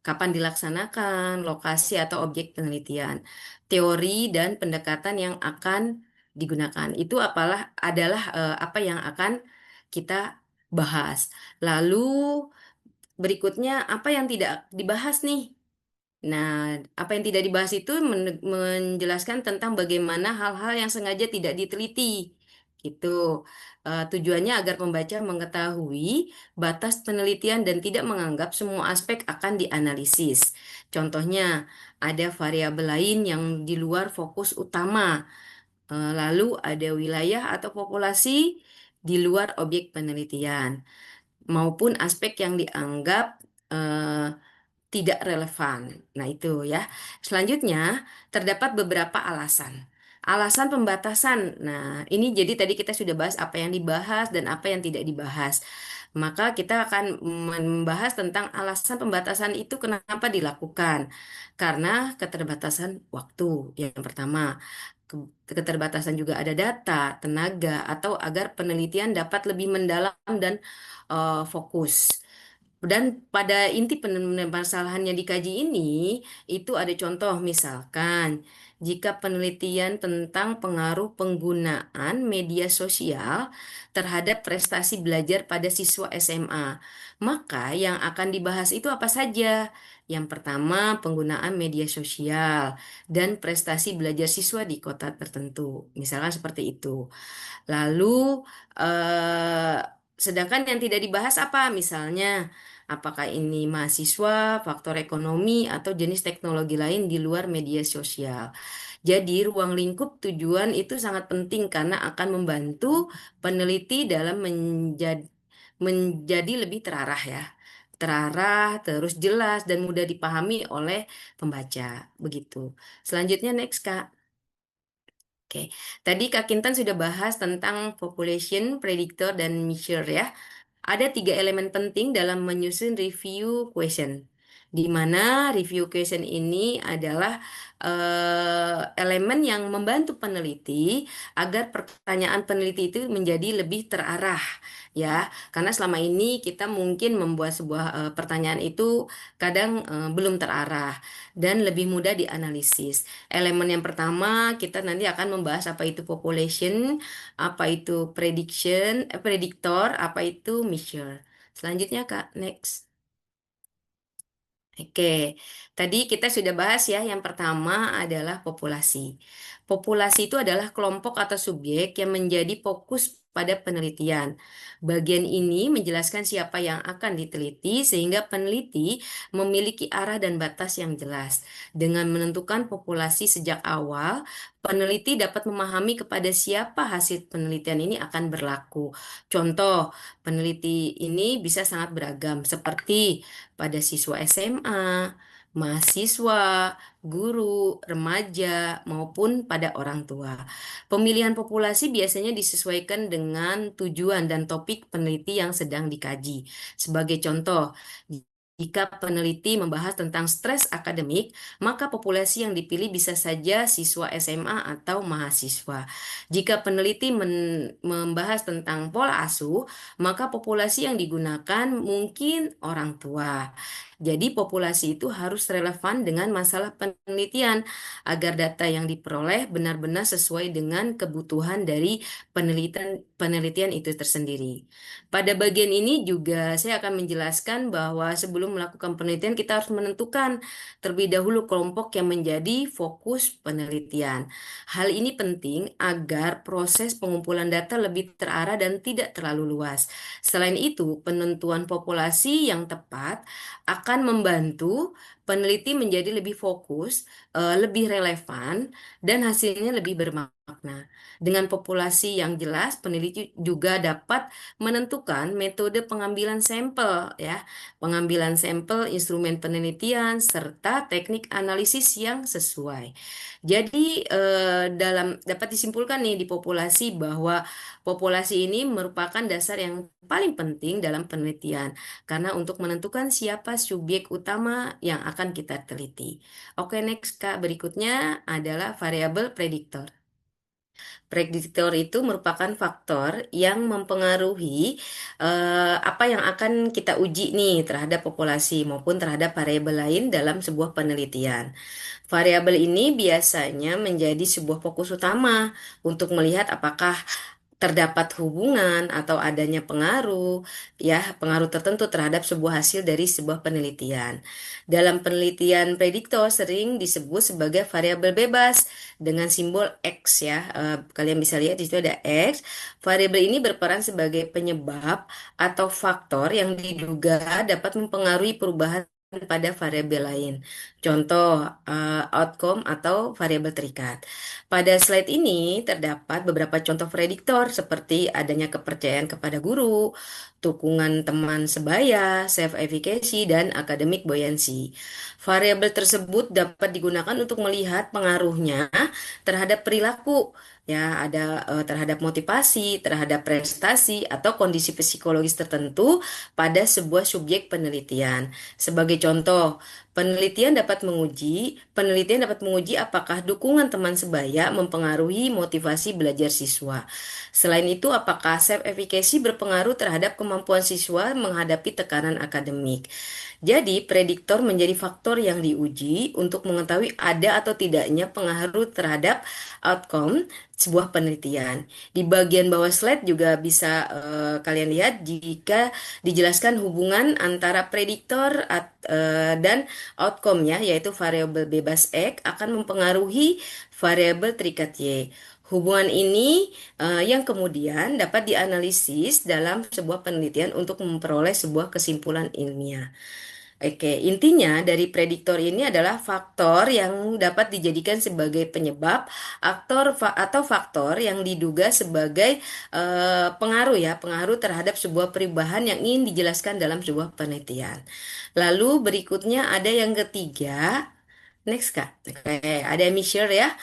kapan dilaksanakan, lokasi atau objek penelitian, teori dan pendekatan yang akan digunakan. Itu adalah apa yang akan kita bahas. Lalu berikutnya apa yang tidak dibahas nih? Nah, apa yang tidak dibahas itu menjelaskan tentang bagaimana hal-hal yang sengaja tidak diteliti. Gitu. Tujuannya agar pembaca mengetahui batas penelitian dan tidak menganggap semua aspek akan dianalisis. Contohnya, ada variabel lain yang di luar fokus utama. Lalu ada wilayah atau populasi di luar objek penelitian, maupun aspek yang dianggap eh, tidak relevan. Nah, itu ya. Selanjutnya, terdapat beberapa alasan. Alasan pembatasan. Nah, ini jadi tadi kita sudah bahas apa yang dibahas dan apa yang tidak dibahas. Maka kita akan membahas tentang alasan pembatasan itu kenapa dilakukan. Karena keterbatasan waktu yang pertama. Keterbatasan juga ada data, tenaga, atau agar penelitian dapat lebih mendalam dan fokus. Dan pada inti permasalahan yang dikaji ini, itu ada contoh misalkan, jika penelitian tentang pengaruh penggunaan media sosial terhadap prestasi belajar pada siswa SMA, maka yang akan dibahas itu apa saja? Yang pertama, penggunaan media sosial dan prestasi belajar siswa di kota tertentu. Misalkan seperti itu. Lalu, eh, sedangkan yang tidak dibahas apa? Misalnya, apakah ini mahasiswa, faktor ekonomi, atau jenis teknologi lain di luar media sosial. Jadi, ruang lingkup tujuan itu sangat penting karena akan membantu peneliti dalam menjadi lebih terarah ya. Terarah, terus jelas, dan mudah dipahami oleh pembaca. Begitu. Selanjutnya, next, Kak. Oke, tadi Kak Kintan sudah bahas tentang population, predictor, dan measure ya. Ada tiga elemen penting dalam menyusun review question, di mana review question ini adalah elemen yang membantu peneliti agar pertanyaan peneliti itu menjadi lebih terarah, ya. Karena selama ini kita mungkin membuat sebuah pertanyaan itu kadang belum terarah dan lebih mudah dianalisis. Elemen yang pertama kita nanti akan membahas apa itu population, apa itu predictor, apa itu measure. Selanjutnya Kak, next. Oke, tadi kita sudah bahas ya, yang pertama adalah populasi. Populasi itu adalah kelompok atau subjek yang menjadi fokus pada penelitian. Bagian ini menjelaskan siapa yang akan diteliti sehingga peneliti memiliki arah dan batas yang jelas. Dengan menentukan populasi sejak awal, peneliti dapat memahami kepada siapa hasil penelitian ini akan berlaku. Contoh, peneliti ini bisa sangat beragam, seperti pada siswa SMA, mahasiswa, guru, remaja, maupun pada orang tua. Pemilihan populasi biasanya disesuaikan dengan tujuan dan topik peneliti yang sedang dikaji. Sebagai contoh, jika peneliti membahas tentang stres akademik, maka populasi yang dipilih bisa saja siswa SMA atau mahasiswa. Jika peneliti membahas tentang pola asuh, maka populasi yang digunakan mungkin orang tua. Jadi populasi itu harus relevan dengan masalah penelitian agar data yang diperoleh benar-benar sesuai dengan kebutuhan dari penelitian itu tersendiri. Pada bagian ini juga saya akan menjelaskan bahwa sebelum melakukan penelitian kita harus menentukan terlebih dahulu kelompok yang menjadi fokus penelitian. Hal ini penting agar proses pengumpulan data lebih terarah dan tidak terlalu luas. Selain itu, penentuan populasi yang tepat akan membantu peneliti menjadi lebih fokus, lebih relevan, dan hasilnya lebih bermakna. Dengan populasi yang jelas, peneliti juga dapat menentukan metode pengambilan sampel, ya, pengambilan sampel, instrumen penelitian, serta teknik analisis yang sesuai. Jadi dapat disimpulkan nih di populasi bahwa populasi ini merupakan dasar yang paling penting dalam penelitian karena untuk menentukan siapa subjek utama yang akan kita teliti. Oke, next Kak, berikutnya adalah variabel prediktor. Prediktor itu merupakan faktor yang mempengaruhi apa yang akan kita uji nih terhadap populasi maupun terhadap variabel lain dalam sebuah penelitian. Variabel ini biasanya menjadi sebuah fokus utama untuk melihat apakah terdapat hubungan atau adanya pengaruh, ya, pengaruh tertentu terhadap sebuah hasil dari sebuah penelitian. Dalam penelitian prediktor sering disebut sebagai variabel bebas dengan simbol X ya. Kalian bisa lihat di situ ada X. Variabel ini berperan sebagai penyebab atau faktor yang diduga dapat mempengaruhi perubahan pada variabel lain. Contoh, outcome atau variabel terikat. Pada slide ini terdapat beberapa contoh prediktor seperti adanya kepercayaan kepada guru, dukungan teman sebaya, self-efficacy, dan academic buoyancy. Variabel tersebut dapat digunakan untuk melihat pengaruhnya terhadap perilaku, ya ada terhadap motivasi, terhadap prestasi atau kondisi psikologis tertentu pada sebuah subjek penelitian. Sebagai contoh, penelitian dapat menguji apakah dukungan teman sebaya mempengaruhi motivasi belajar siswa. Selain itu, apakah self-efficacy berpengaruh terhadap kemampuan siswa menghadapi tekanan akademik. Jadi, prediktor menjadi faktor yang diuji untuk mengetahui ada atau tidaknya pengaruh terhadap outcome sebuah penelitian. Di bagian bawah slide juga bisa kalian lihat jika dijelaskan hubungan antara prediktor dan outcome-nya, yaitu variabel bebas X akan mempengaruhi variabel terikat Y. Hubungan ini yang kemudian dapat dianalisis dalam sebuah penelitian untuk memperoleh sebuah kesimpulan ilmiah. Oke, intinya dari prediktor ini adalah faktor yang dapat dijadikan sebagai penyebab atau faktor yang diduga sebagai pengaruh ya, pengaruh terhadap sebuah perubahan yang ingin dijelaskan dalam sebuah penelitian. Lalu berikutnya ada yang ketiga. Next, Kak. Oke, ada measure ya.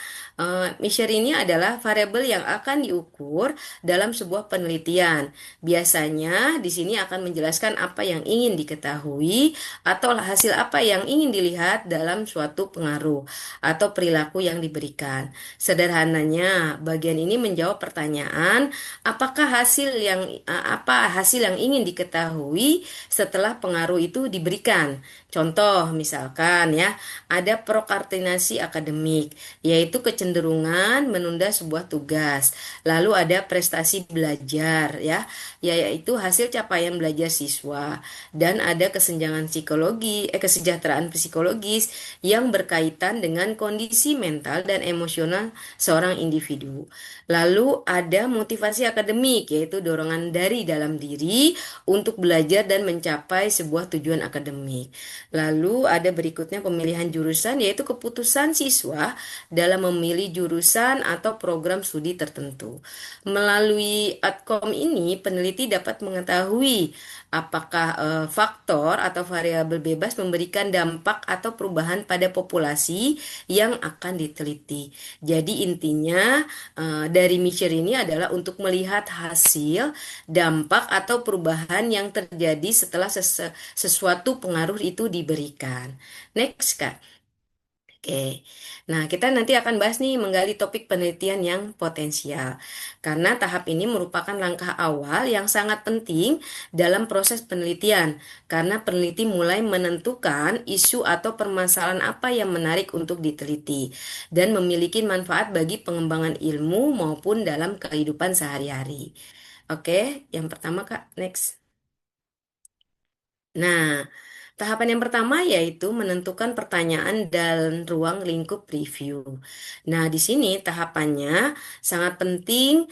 Measure ini adalah variabel yang akan diukur dalam sebuah penelitian. Biasanya di sini akan menjelaskan apa yang ingin diketahui atau hasil apa yang ingin dilihat dalam suatu pengaruh atau perilaku yang diberikan. Sederhananya, bagian ini menjawab pertanyaan, apa hasil yang ingin diketahui setelah pengaruh itu diberikan. Contoh misalkan ya, ada prokrastinasi akademik, yaitu kecenderungan menunda sebuah tugas. Lalu ada prestasi belajar ya, yaitu hasil capaian belajar siswa. Dan ada kesejahteraan psikologis yang berkaitan dengan kondisi mental dan emosional seorang individu. Lalu ada motivasi akademik, yaitu dorongan dari dalam diri untuk belajar dan mencapai sebuah tujuan akademik. Lalu ada berikutnya pemilihan jurusan, yaitu keputusan siswa dalam memilih jurusan atau program studi tertentu. Melalui outcome ini, peneliti dapat mengetahui apakah faktor atau variabel bebas memberikan dampak atau perubahan pada populasi yang akan diteliti. Jadi intinya dari measure ini adalah untuk melihat hasil, dampak atau perubahan yang terjadi setelah sesuatu pengaruh itu diberikan. Next, Kak. Oke, nah kita nanti akan bahas nih menggali topik penelitian yang potensial. Karena tahap ini merupakan langkah awal yang sangat penting dalam proses penelitian. Karena peneliti mulai menentukan isu atau permasalahan apa yang menarik untuk diteliti. Dan memiliki manfaat bagi pengembangan ilmu maupun dalam kehidupan sehari-hari. Oke, yang pertama Kak, next. Nah, tahapan yang pertama yaitu menentukan pertanyaan dan ruang lingkup review. Nah, di sini tahapannya sangat penting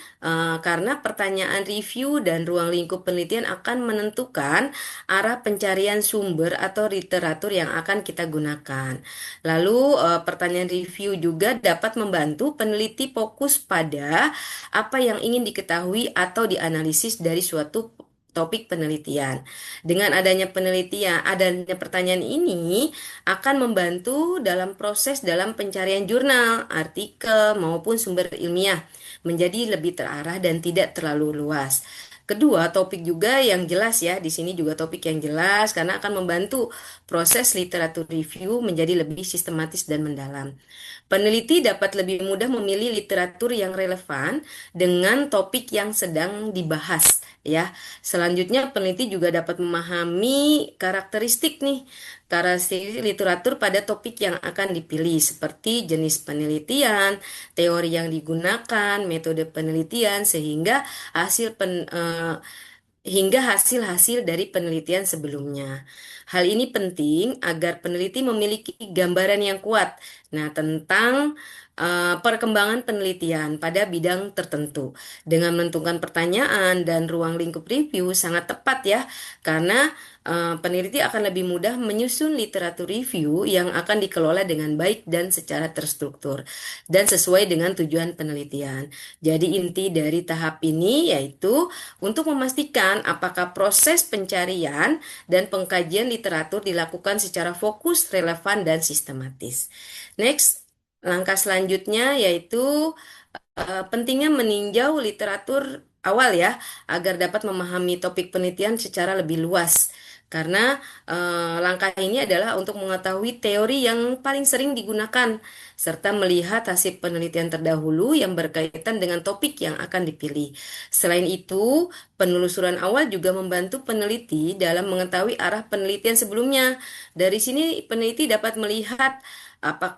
karena pertanyaan review dan ruang lingkup penelitian akan menentukan arah pencarian sumber atau literatur yang akan kita gunakan. Lalu, pertanyaan review juga dapat membantu peneliti fokus pada apa yang ingin diketahui atau dianalisis dari suatu topik penelitian. Dengan adanya pertanyaan ini akan membantu dalam proses dalam pencarian jurnal, artikel maupun sumber ilmiah menjadi lebih terarah dan tidak terlalu luas. Kedua, topik juga yang jelas ya. Di sini juga topik yang jelas karena akan membantu proses literatur review menjadi lebih sistematis dan mendalam. Peneliti dapat lebih mudah memilih literatur yang relevan dengan topik yang sedang dibahas ya. Selanjutnya peneliti juga dapat memahami karakteristik literatur pada topik yang akan dipilih seperti jenis penelitian, teori yang digunakan, metode penelitian hingga hasil-hasil dari penelitian sebelumnya. Hal ini penting agar peneliti memiliki gambaran yang kuat tentang perkembangan penelitian pada bidang tertentu. Dengan menentukan pertanyaan dan ruang lingkup review sangat tepat ya, karena peneliti akan lebih mudah menyusun literatur review yang akan dikelola dengan baik dan secara terstruktur dan sesuai dengan tujuan penelitian. Jadi inti dari tahap ini yaitu untuk memastikan apakah proses pencarian dan pengkajian literatur dilakukan secara fokus, relevan, dan sistematis. Next. langkah selanjutnya yaitu pentingnya meninjau literatur awal ya, agar dapat memahami topik penelitian secara lebih luas. Karena langkah ini adalah untuk mengetahui teori yang paling sering digunakan, serta melihat hasil penelitian terdahulu yang berkaitan dengan topik yang akan dipilih. Selain itu, penelusuran awal juga membantu peneliti dalam mengetahui arah penelitian sebelumnya. Dari sini, peneliti dapat melihat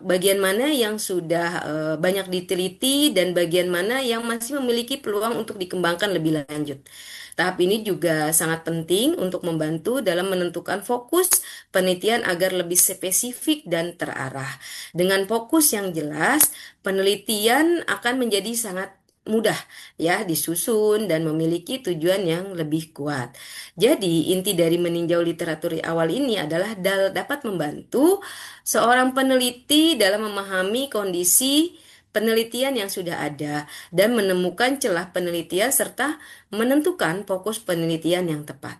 bagian mana yang sudah banyak diteliti dan bagian mana yang masih memiliki peluang untuk dikembangkan lebih lanjut. Tahap ini juga sangat penting untuk membantu dalam menentukan fokus penelitian agar lebih spesifik dan terarah. Dengan fokus yang jelas, penelitian akan menjadi sangat mudah ya disusun dan memiliki tujuan yang lebih kuat. Jadi, inti dari meninjau literatur awal ini adalah dapat membantu seorang peneliti dalam memahami kondisi penelitian yang sudah ada dan menemukan celah penelitian serta menentukan fokus penelitian yang tepat.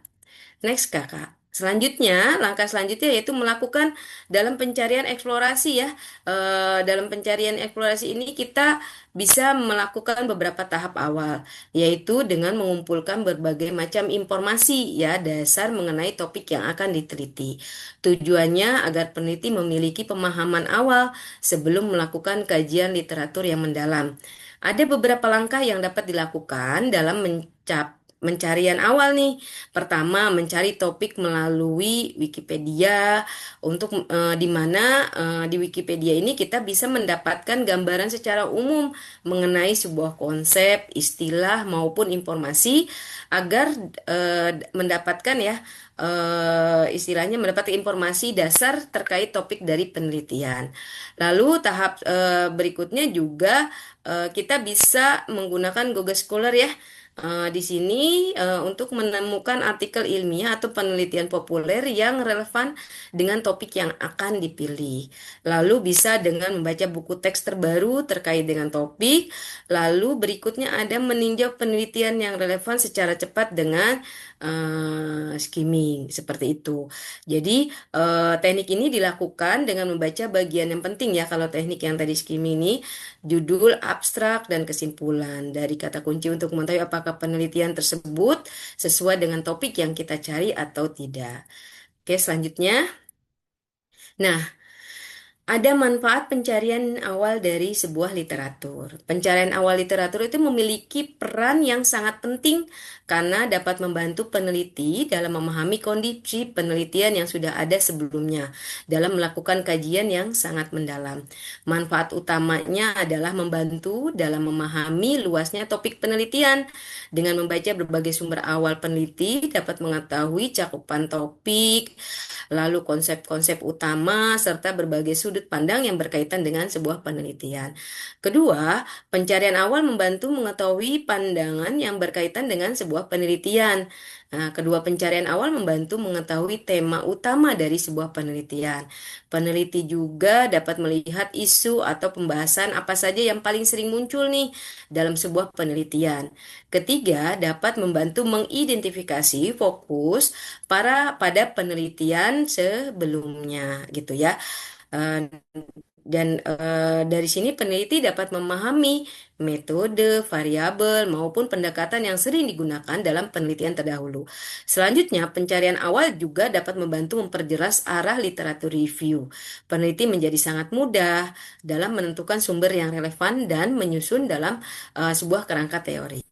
Next, Kakak. Selanjutnya, langkah selanjutnya yaitu melakukan dalam pencarian eksplorasi ya. Dalam pencarian eksplorasi ini kita bisa melakukan beberapa tahap awal, yaitu dengan mengumpulkan berbagai macam informasi ya dasar mengenai topik yang akan diteliti. Tujuannya agar peneliti memiliki pemahaman awal sebelum melakukan kajian literatur yang mendalam. Ada beberapa langkah yang dapat dilakukan dalam pencarian awal nih. Pertama, mencari topik melalui Wikipedia untuk di mana di Wikipedia ini kita bisa mendapatkan gambaran secara umum mengenai sebuah konsep, istilah maupun informasi agar mendapatkan ya istilahnya mendapatkan informasi dasar terkait topik dari penelitian. Lalu tahap berikutnya juga kita bisa menggunakan Google Scholar ya. Di sini untuk menemukan artikel ilmiah atau penelitian populer yang relevan dengan topik yang akan dipilih. Lalu bisa dengan membaca buku teks terbaru terkait dengan topik. Lalu berikutnya ada meninjau penelitian yang relevan secara cepat dengan skimming seperti itu. Jadi teknik ini dilakukan dengan membaca bagian yang penting ya. Kalau teknik yang tadi skimming ini judul, abstrak, dan kesimpulan dari kata kunci untuk mengetahui apakah penelitian tersebut sesuai dengan topik yang kita cari atau tidak. Oke, selanjutnya. Nah, ada manfaat pencarian awal dari sebuah literatur. Pencarian awal literatur itu memiliki peran yang sangat penting karena dapat membantu peneliti dalam memahami kondisi penelitian yang sudah ada sebelumnya dalam melakukan kajian yang sangat mendalam. Manfaat utamanya adalah membantu dalam memahami luasnya topik penelitian. Dengan membaca berbagai sumber awal peneliti dapat mengetahui cakupan topik, lalu konsep-konsep utama, serta berbagai sudut pandang yang berkaitan dengan sebuah penelitian. Kedua, pencarian awal membantu mengetahui pandangan yang berkaitan dengan sebuah penelitian. Nah, kedua pencarian awal membantu mengetahui tema utama dari sebuah penelitian. Peneliti juga dapat melihat isu atau pembahasan apa saja yang paling sering muncul nih dalam sebuah penelitian. Ketiga, dapat membantu mengidentifikasi fokus pada penelitian sebelumnya gitu ya. Eh, dan dari sini peneliti dapat memahami metode, variabel, maupun pendekatan yang sering digunakan dalam penelitian terdahulu. Selanjutnya, pencarian awal juga dapat membantu memperjelas arah literatur review. Peneliti menjadi sangat mudah dalam menentukan sumber yang relevan dan menyusun dalam sebuah kerangka teori.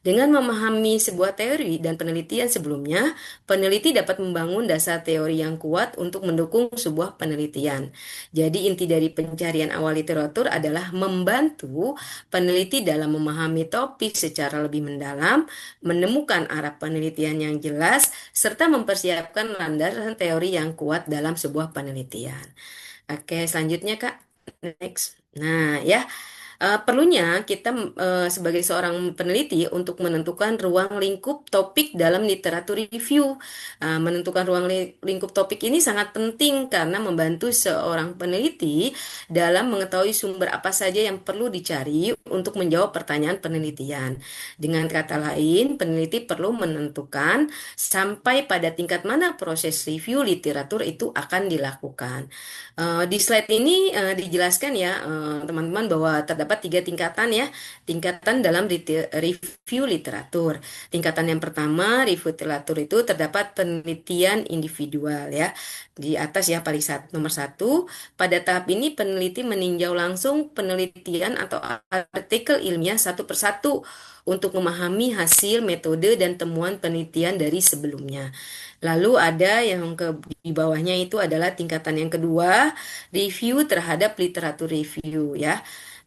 Dengan memahami sebuah teori dan penelitian sebelumnya, peneliti dapat membangun dasar teori yang kuat untuk mendukung sebuah penelitian. Jadi inti dari pencarian awal literatur adalah membantu peneliti dalam memahami topik secara lebih mendalam, menemukan arah penelitian yang jelas, serta mempersiapkan landasan teori yang kuat dalam sebuah penelitian. Oke, selanjutnya Kak. Next. Nah, ya. Perlunya kita sebagai seorang peneliti untuk menentukan ruang lingkup topik dalam literatur review. Menentukan ruang lingkup topik ini sangat penting karena membantu seorang peneliti dalam mengetahui sumber apa saja yang perlu dicari untuk menjawab pertanyaan penelitian. Dengan kata lain, peneliti perlu menentukan sampai pada tingkat mana proses review literatur itu akan dilakukan. Di slide ini dijelaskan ya teman-teman bahwa terdapat 3 tingkatan ya, tingkatan dalam review literatur. Tingkatan yang pertama, review literatur itu terdapat penelitian individual ya. Di atas ya nomor 1, pada tahap ini peneliti meninjau langsung penelitian atau artikel ilmiah satu persatu untuk memahami hasil, metode, dan temuan penelitian dari sebelumnya. Lalu ada yang di bawahnya itu adalah tingkatan yang kedua, review terhadap literatur review ya.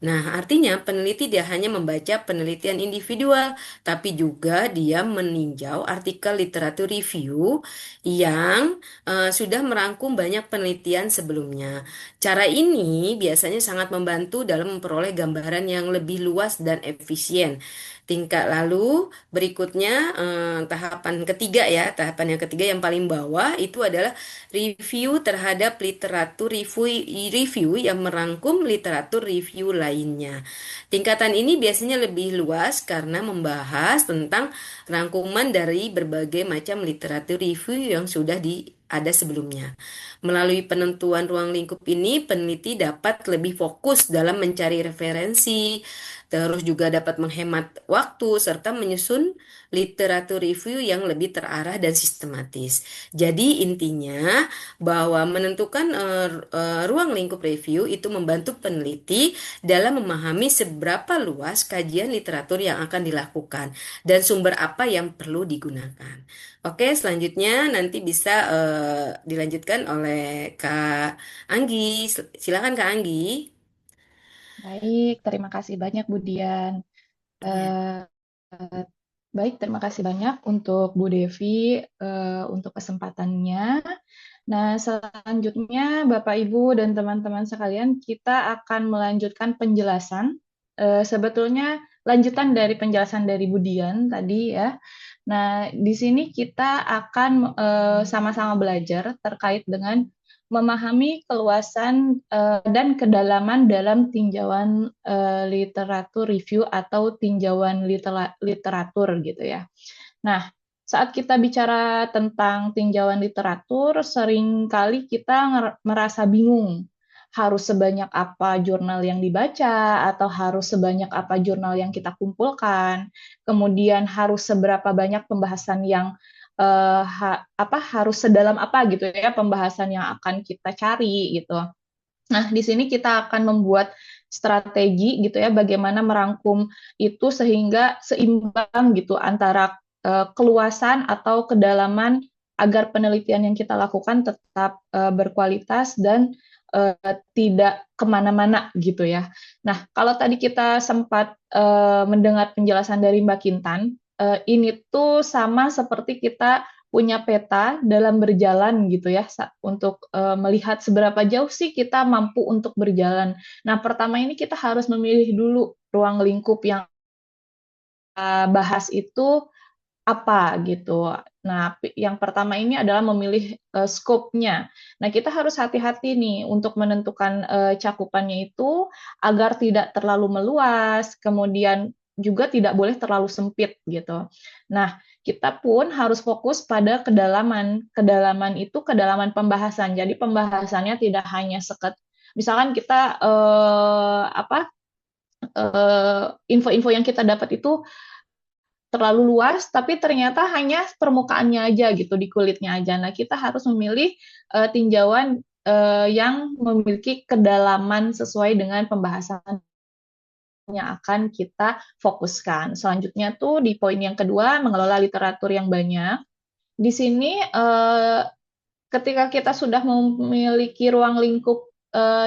Nah, artinya peneliti dia hanya membaca penelitian individual, tapi juga dia meninjau artikel literatur review yang sudah merangkum banyak penelitian sebelumnya. Cara ini biasanya sangat membantu dalam memperoleh gambaran yang lebih luas dan efisien. Tingkat lalu berikutnya tahapan ketiga ya, tahapan yang ketiga yang paling bawah itu adalah review terhadap literatur review yang merangkum literatur review lainnya. Tingkatan ini biasanya lebih luas karena membahas tentang rangkuman dari berbagai macam literatur review yang sudah ada sebelumnya. Melalui penentuan ruang lingkup ini, peneliti dapat lebih fokus dalam mencari referensi, terus juga dapat menghemat waktu serta menyusun literatur review yang lebih terarah dan sistematis. Jadi intinya bahwa menentukan ruang lingkup review itu membantu peneliti dalam memahami seberapa luas kajian literatur yang akan dilakukan dan sumber apa yang perlu digunakan. Oke, selanjutnya nanti bisa dilanjutkan oleh Kak Anggi. Silakan Kak Anggi. Baik, terima kasih banyak Bu Dian. Ya. Eh, Baik, terima kasih banyak untuk Bu Devi untuk kesempatannya. Nah, selanjutnya Bapak Ibu dan teman-teman sekalian, kita akan melanjutkan penjelasan. Sebetulnya lanjutan dari penjelasan dari Bu Dian tadi ya. Nah, di sini kita akan sama-sama belajar terkait dengan memahami keluasan dan kedalaman dalam tinjauan literatur review atau tinjauan literatur gitu ya. Nah, saat kita bicara tentang tinjauan literatur, seringkali kita merasa bingung. Harus sebanyak apa jurnal yang dibaca, atau harus sebanyak apa jurnal yang kita kumpulkan, kemudian harus seberapa banyak pembahasan yang harus sedalam apa gitu ya pembahasan yang akan kita cari gitu. Nah, di sini kita akan membuat strategi gitu ya, bagaimana merangkum itu sehingga seimbang gitu antara keluasan atau kedalaman agar penelitian yang kita lakukan tetap berkualitas dan tidak kemana-mana gitu ya. Nah, kalau tadi kita sempat mendengar penjelasan dari Mbak Kintan, ini tuh sama seperti kita punya peta dalam berjalan gitu ya untuk melihat seberapa jauh sih kita mampu untuk berjalan. Nah, pertama ini kita harus memilih dulu ruang lingkup yang bahas itu apa gitu. Nah, yang pertama ini adalah memilih scope-nya. Nah, kita harus hati-hati nih untuk menentukan cakupannya itu agar tidak terlalu meluas, kemudian juga tidak boleh terlalu sempit gitu. Nah, kita pun harus fokus pada kedalaman. Kedalaman itu kedalaman pembahasan. Jadi pembahasannya tidak hanya misalkan kita info-info yang kita dapat itu terlalu luas, tapi ternyata hanya permukaannya aja gitu, di kulitnya aja. Nah, kita harus memilih tinjauan yang memiliki kedalaman sesuai dengan pembahasan yang akan kita fokuskan. Selanjutnya tuh di poin yang kedua, mengelola literatur yang banyak. Di sini ketika kita sudah memiliki ruang lingkup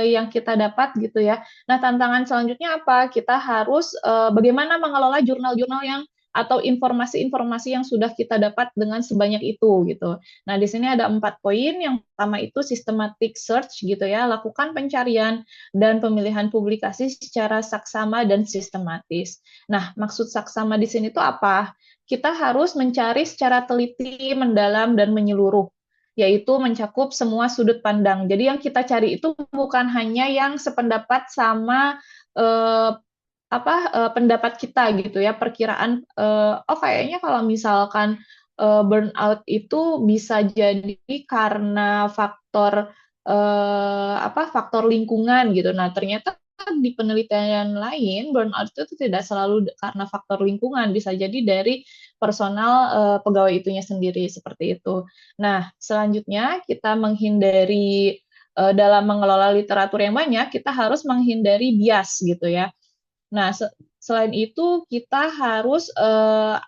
yang kita dapat gitu ya. Nah, tantangan selanjutnya apa? Kita harus bagaimana mengelola jurnal-jurnal yang atau informasi-informasi yang sudah kita dapat dengan sebanyak itu gitu. Nah, di sini ada 4 poin. Yang pertama itu systematic search gitu ya, lakukan pencarian dan pemilihan publikasi secara saksama dan sistematis. Nah, maksud saksama di sini tuh apa? Kita harus mencari secara teliti, mendalam dan menyeluruh, yaitu mencakup semua sudut pandang. Jadi yang kita cari itu bukan hanya yang sependapat sama pendapat kita gitu ya, perkiraan kayaknya kalau misalkan burnout itu bisa jadi karena faktor lingkungan gitu. Nah, ternyata di penelitian lain burnout itu tidak selalu karena faktor lingkungan, bisa jadi dari personal pegawai itunya sendiri seperti itu. Nah, selanjutnya kita menghindari dalam mengelola literatur yang banyak, kita harus menghindari bias gitu ya. Nah, selain itu kita harus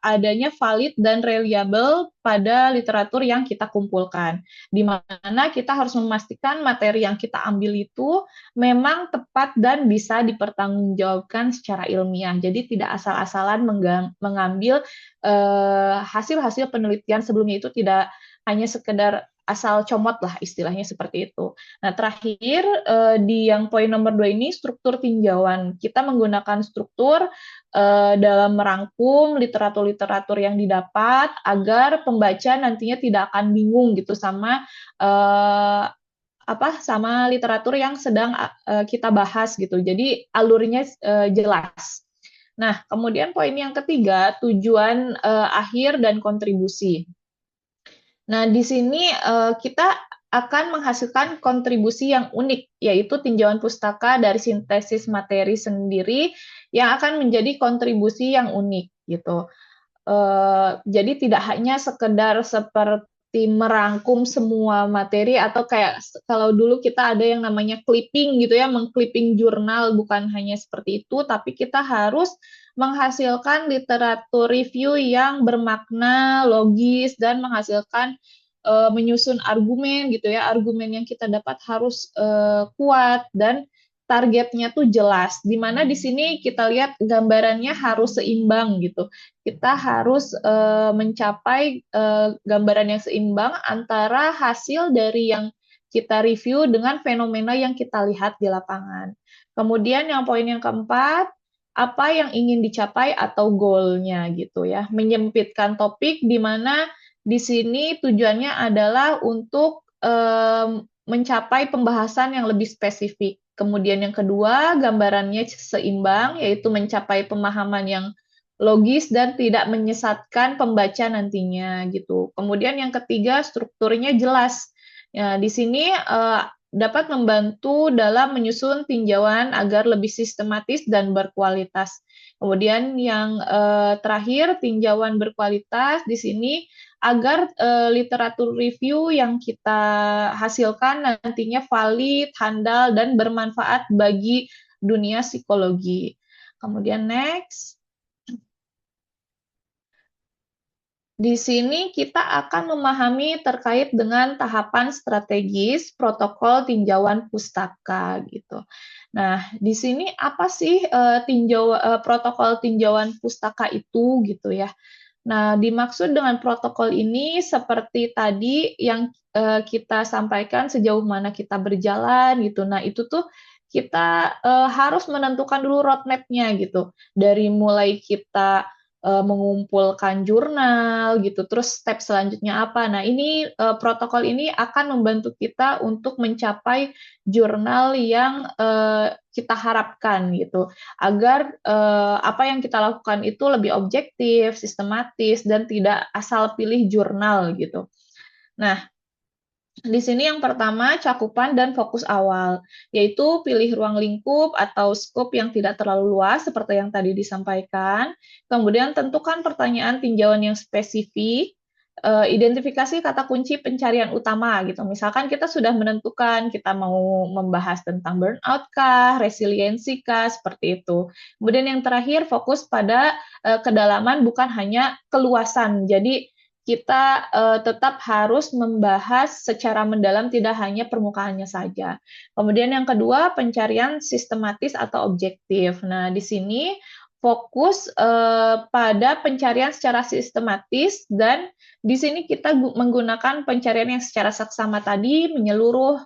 adanya valid dan reliable pada literatur yang kita kumpulkan, di mana kita harus memastikan materi yang kita ambil itu memang tepat dan bisa dipertanggungjawabkan secara ilmiah. Jadi tidak asal-asalan mengambil hasil-hasil penelitian sebelumnya, itu tidak hanya sekedar asal comot lah, istilahnya seperti itu. Nah, terakhir di yang poin nomor 2 ini, struktur tinjauan. Kita menggunakan struktur dalam merangkum literatur-literatur yang didapat agar pembaca nantinya tidak akan bingung gitu sama sama literatur yang sedang kita bahas gitu. Jadi alurnya jelas. Nah, kemudian poin yang ketiga, tujuan akhir dan kontribusi. Nah, di sini kita akan menghasilkan kontribusi yang unik, yaitu tinjauan pustaka dari sintesis materi sendiri yang akan menjadi kontribusi yang unik gitu. Jadi tidak hanya sekedar seperti merangkum semua materi, atau kayak kalau dulu kita ada yang namanya clipping gitu ya, mengclipping jurnal, bukan hanya seperti itu, tapi kita harus menghasilkan literatur review yang bermakna, logis, dan menghasilkan menyusun argumen gitu ya. Argumen yang kita dapat harus kuat dan targetnya tuh jelas. Dimana di sini kita lihat gambarannya harus seimbang gitu. Kita harus mencapai gambaran yang seimbang antara hasil dari yang kita review dengan fenomena yang kita lihat di lapangan. Kemudian yang poin yang keempat, apa yang ingin dicapai atau goal-nya gitu ya. Menyempitkan topik, di mana di sini tujuannya adalah untuk mencapai pembahasan yang lebih spesifik. Kemudian yang kedua, gambarannya seimbang, yaitu mencapai pemahaman yang logis dan tidak menyesatkan pembaca nantinya gitu. Kemudian yang ketiga, strukturnya jelas. Ya, di sini dapat membantu dalam menyusun tinjauan agar lebih sistematis dan berkualitas. Kemudian yang terakhir, tinjauan berkualitas di sini agar literatur review yang kita hasilkan nantinya valid, handal, dan bermanfaat bagi dunia psikologi. Kemudian next. Di sini kita akan memahami terkait dengan tahapan strategis protokol tinjauan pustaka gitu. Nah, di sini apa sih protokol tinjauan pustaka itu gitu ya. Nah, dimaksud dengan protokol ini seperti tadi yang kita sampaikan, sejauh mana kita berjalan gitu. Nah, itu tuh kita harus menentukan dulu roadmap-nya gitu. Dari mulai kita mengumpulkan jurnal gitu, terus step selanjutnya apa. Nah, ini protokol ini akan membantu kita untuk mencapai jurnal yang kita harapkan gitu, agar apa yang kita lakukan itu lebih objektif, sistematis, dan tidak asal pilih jurnal gitu. Nah, di sini yang pertama, cakupan dan fokus awal, yaitu pilih ruang lingkup atau skop yang tidak terlalu luas, seperti yang tadi disampaikan. Kemudian tentukan pertanyaan tinjauan yang spesifik, identifikasi kata kunci pencarian utama, gitu. Misalkan kita sudah menentukan, kita mau membahas tentang burnout kah, resiliensi kah, seperti itu. Kemudian yang terakhir, fokus pada kedalaman, bukan hanya keluasan. Jadi, kita tetap harus membahas secara mendalam, tidak hanya permukaannya saja. Kemudian yang kedua, pencarian sistematis atau objektif. Nah, di sini fokus pada pencarian secara sistematis, dan di sini kita menggunakan pencarian yang secara saksama tadi, menyeluruh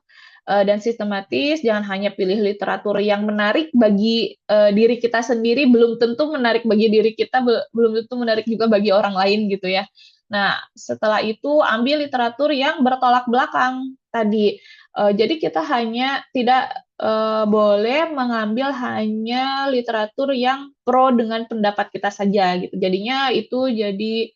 dan sistematis. Jangan hanya pilih literatur yang menarik bagi diri kita sendiri, belum tentu menarik bagi diri kita, belum tentu menarik juga bagi orang lain gitu ya. Nah, setelah itu ambil literatur yang bertolak belakang tadi. Jadi kita hanya tidak boleh mengambil hanya literatur yang pro dengan pendapat kita saja gitu. Jadinya itu jadi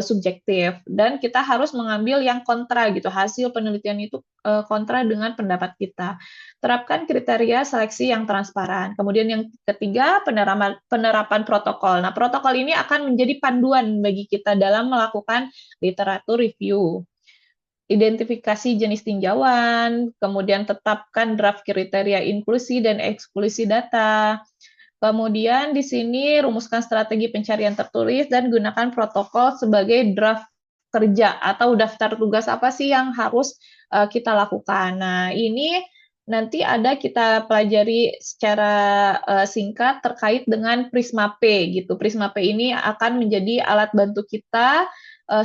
subjektif dan kita harus mengambil yang kontra gitu. Hasil penelitian itu kontra dengan pendapat kita. Terapkan kriteria seleksi yang transparan. Kemudian yang ketiga, penerapan protokol. Nah, protokol ini akan menjadi panduan bagi kita dalam melakukan literatur review. Identifikasi jenis tinjauan, kemudian tetapkan draft kriteria inklusi dan eksklusi data. Kemudian di sini rumuskan strategi pencarian tertulis dan gunakan protokol sebagai draft kerja atau daftar tugas apa sih yang harus kita lakukan. Nah, ini nanti ada kita pelajari secara singkat terkait dengan Prisma P gitu. Prisma P ini akan menjadi alat bantu kita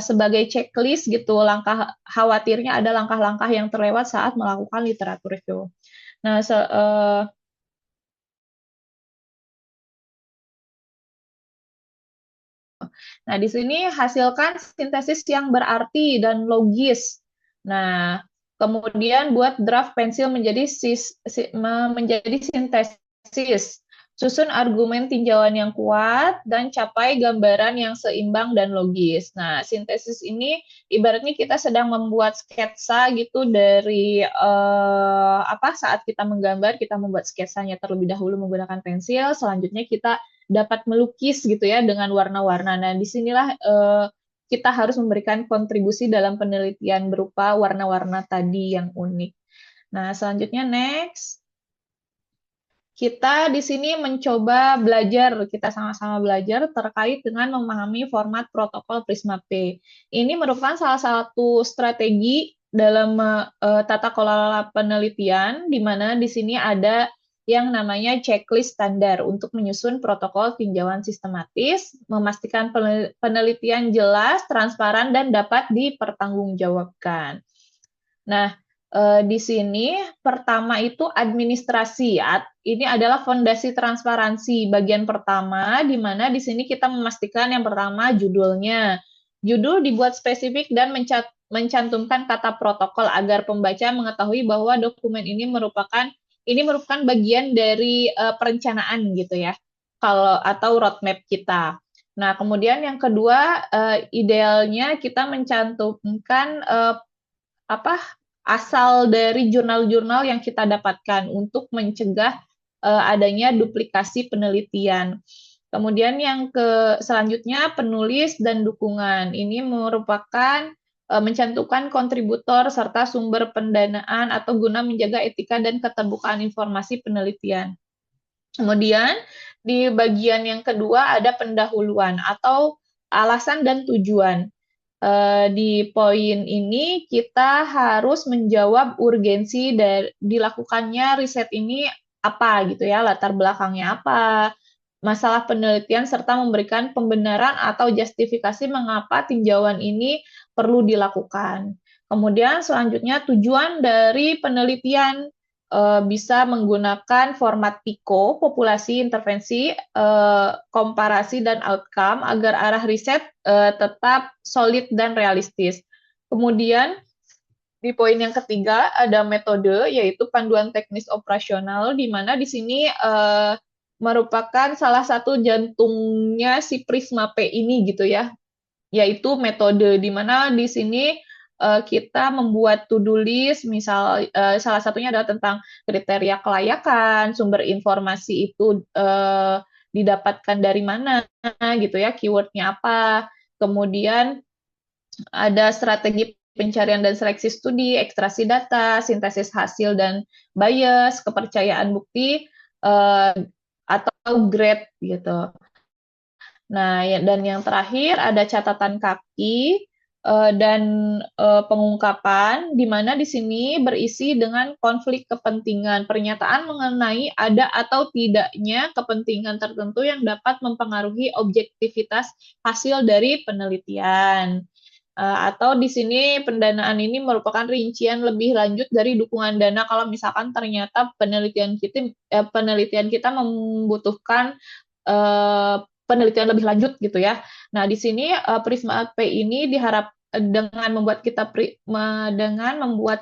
sebagai checklist gitu. Langkah khawatirnya ada langkah-langkah yang terlewat saat melakukan literatur review. Nah, nah, di sini hasilkan sintesis yang berarti dan logis. Nah, kemudian buat draft pensil menjadi menjadi sintesis. Susun argumen tinjauan yang kuat dan capai gambaran yang seimbang dan logis. Nah, sintesis ini ibaratnya kita sedang membuat sketsa gitu dari saat kita menggambar, kita membuat sketsanya terlebih dahulu menggunakan pensil, selanjutnya kita dapat melukis gitu ya dengan warna-warna. Nah, disinilah kita harus memberikan kontribusi dalam penelitian berupa warna-warna tadi yang unik. Nah, selanjutnya next. Kita di sini mencoba belajar, kita sama-sama belajar terkait dengan memahami format protokol Prisma P. Ini merupakan salah satu strategi dalam tata kelola penelitian, di mana di sini ada yang namanya checklist standar untuk menyusun protokol tinjauan sistematis, memastikan penelitian jelas, transparan, dan dapat dipertanggungjawabkan. Nah, di sini pertama itu administrasi. Ini adalah fondasi transparansi bagian pertama, di mana di sini kita memastikan yang pertama judulnya. Judul dibuat spesifik dan mencantumkan kata protokol agar pembaca mengetahui bahwa dokumen ini merupakan bagian dari perencanaan gitu ya, atau roadmap kita. Nah, kemudian yang kedua, idealnya kita mencantumkan asal dari jurnal-jurnal yang kita dapatkan untuk mencegah adanya duplikasi penelitian. Kemudian yang selanjutnya penulis dan dukungan. Ini merupakan mencantumkan kontributor serta sumber pendanaan atau guna menjaga etika dan keterbukaan informasi penelitian. Kemudian di bagian yang kedua ada pendahuluan atau alasan dan tujuan. Di poin ini kita harus menjawab urgensi dari dilakukannya riset ini apa gitu ya, latar belakangnya apa, masalah penelitian serta memberikan pembenaran atau justifikasi mengapa tinjauan ini perlu dilakukan. Kemudian selanjutnya tujuan dari penelitian bisa menggunakan format PICO, populasi, intervensi, komparasi, dan outcome agar arah riset tetap solid dan realistis. Kemudian di poin yang ketiga ada metode, yaitu panduan teknis operasional, di mana di sini merupakan salah satu jantungnya si Prisma P ini gitu ya, yaitu metode, di mana di sini kita membuat to-do list, misal salah satunya adalah tentang kriteria kelayakan, sumber informasi itu didapatkan dari mana gitu ya, keywordnya apa, kemudian ada strategi pencarian dan seleksi studi, ekstraksi data, sintesis hasil dan bias, kepercayaan bukti, atau grade gitu. Nah, dan yang terakhir ada catatan kaki dan pengungkapan, di mana di sini berisi dengan konflik kepentingan, pernyataan mengenai ada atau tidaknya kepentingan tertentu yang dapat mempengaruhi objektivitas hasil dari penelitian. Atau di sini pendanaan ini merupakan rincian lebih lanjut dari dukungan dana kalau misalkan ternyata penelitian kita membutuhkan penelitian lebih lanjut gitu ya. Nah, di sini Prisma P ini dengan membuat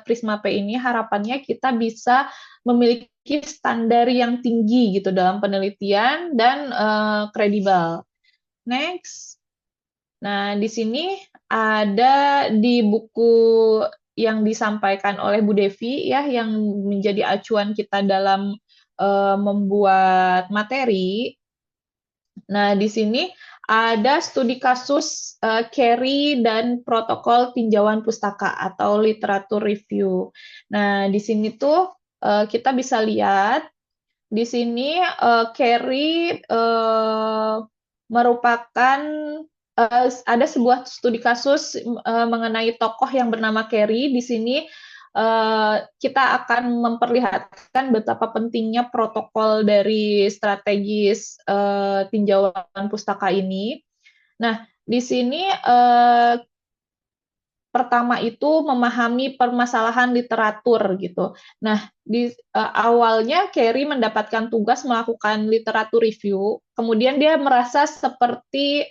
Prisma P ini harapannya kita bisa memiliki standar yang tinggi gitu dalam penelitian dan kredibel. Next. Nah, di sini ada di buku yang disampaikan oleh Bu Devi ya yang menjadi acuan kita dalam membuat materi. Nah, di sini ada studi kasus carry dan protokol tinjauan pustaka atau literatur review. Nah, di sini tuh kita bisa lihat di sini carry merupakan ada sebuah studi kasus mengenai tokoh yang bernama Carey. Di sini kita akan memperlihatkan betapa pentingnya protokol dari strategis tinjauan pustaka ini. Nah, di sini pertama itu memahami permasalahan literatur gitu. Nah, di awalnya Carey mendapatkan tugas melakukan literatur review, kemudian dia merasa seperti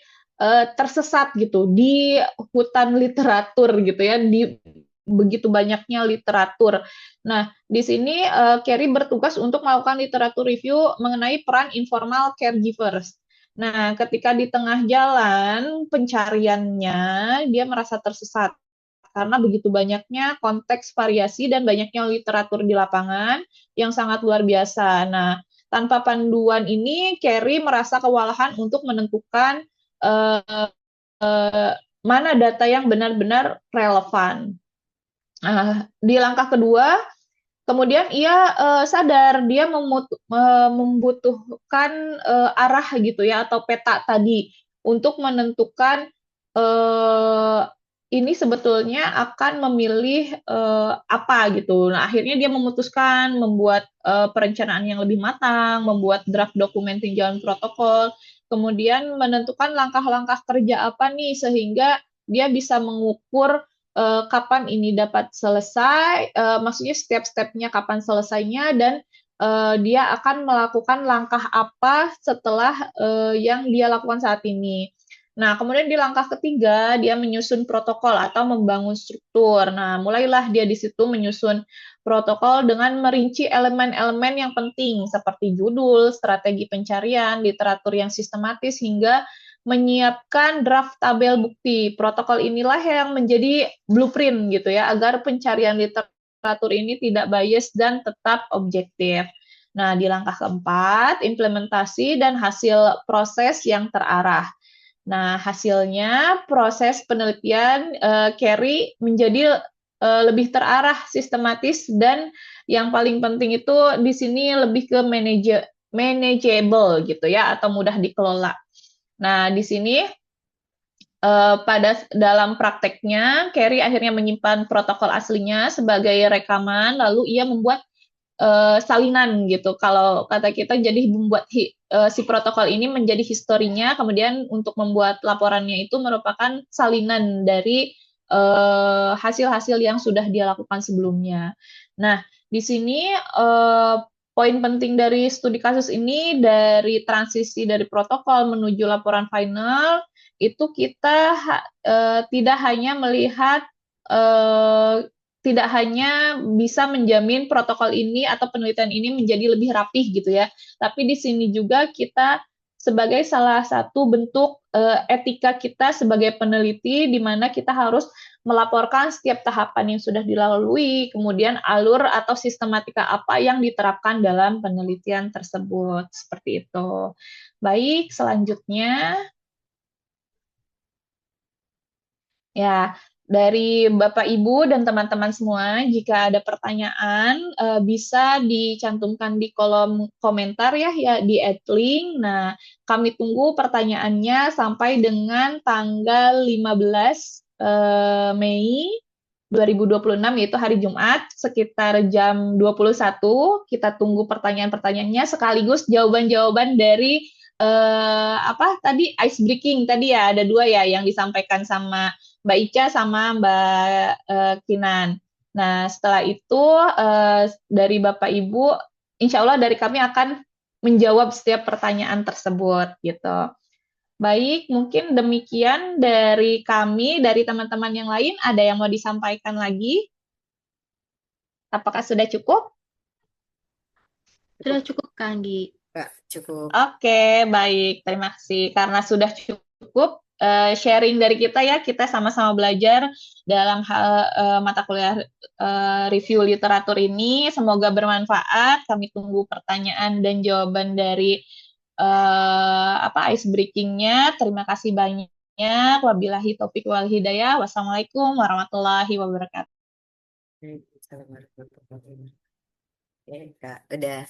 tersesat gitu di hutan literatur gitu ya, di begitu banyaknya literatur. Nah, di sini Carey bertugas untuk melakukan literatur review mengenai peran informal caregivers. Nah, ketika di tengah jalan pencariannya, dia merasa tersesat karena begitu banyaknya konteks variasi dan banyaknya literatur di lapangan yang sangat luar biasa. Nah, tanpa panduan ini, Carey merasa kewalahan untuk menentukan mana data yang benar-benar relevan. Di langkah kedua, kemudian ia sadar dia membutuhkan arah gitu ya atau peta tadi untuk menentukan ini sebetulnya akan memilih apa gitu. Nah, akhirnya dia memutuskan membuat perencanaan yang lebih matang, membuat draft dokumen tinjauan protokol, kemudian menentukan langkah-langkah kerja apa nih sehingga dia bisa mengukur kapan ini dapat selesai, maksudnya step-stepnya kapan selesainya dan dia akan melakukan langkah apa setelah yang dia lakukan saat ini. Nah, kemudian di langkah ketiga, dia menyusun protokol atau membangun struktur. Nah, mulailah dia di situ menyusun protokol dengan merinci elemen-elemen yang penting, seperti judul, strategi pencarian, literatur yang sistematis, hingga menyiapkan draft tabel bukti. Protokol inilah yang menjadi blueprint gitu ya, agar pencarian literatur ini tidak bias dan tetap objektif. Nah, di langkah keempat, implementasi dan hasil proses yang terarah. Nah, hasilnya proses penelitian Carey menjadi lebih terarah, sistematis, dan yang paling penting itu di sini lebih ke manageable gitu ya, atau mudah dikelola. Nah, di sini pada dalam prakteknya, Carey akhirnya menyimpan protokol aslinya sebagai rekaman, lalu ia membuat salinan gitu. Kalau kata kita jadi membuat si protokol ini menjadi historinya, kemudian untuk membuat laporannya itu merupakan salinan dari hasil-hasil yang sudah dia lakukan sebelumnya. Nah, di sini poin penting dari studi kasus ini dari transisi dari protokol menuju laporan final itu kita tidak hanya melihat tidak hanya bisa menjamin protokol ini atau penelitian ini menjadi lebih rapih gitu ya, tapi di sini juga kita sebagai salah satu bentuk etika kita sebagai peneliti di mana kita harus melaporkan setiap tahapan yang sudah dilalui, kemudian alur atau sistematika apa yang diterapkan dalam penelitian tersebut, seperti itu. Baik, selanjutnya ya, dari Bapak, Ibu, dan teman-teman semua, jika ada pertanyaan, bisa dicantumkan di kolom komentar ya di @link. Nah, kami tunggu pertanyaannya sampai dengan tanggal 15 Mei 2026, yaitu hari Jumat, sekitar jam 21. Kita tunggu pertanyaan-pertanyaannya, sekaligus jawaban-jawaban dari tadi ice breaking tadi ya, ada 2 ya yang disampaikan sama Mbak Ica sama Mbak Kinan. Nah, setelah itu dari Bapak Ibu, insya Allah dari kami akan menjawab setiap pertanyaan tersebut gitu. Baik, mungkin demikian dari kami, dari teman-teman yang lain. Ada yang mau disampaikan lagi? Apakah sudah cukup? Cukup, Sudah cukup, Kak Anggi. Kak, cukup. Oke, baik. Terima kasih. Karena sudah cukup sharing dari kita ya, kita sama-sama belajar dalam hal mata kuliah review literatur ini. Semoga bermanfaat. Kami tunggu pertanyaan dan jawaban dari ice breaking-nya. Terima kasih banyak. Wabillahi taufiq wal hidayah. Wassalamualaikum warahmatullahi wabarakatuh. Assalamualaikum warahmatullahi wabarakatuh. Oke, Kak, udah.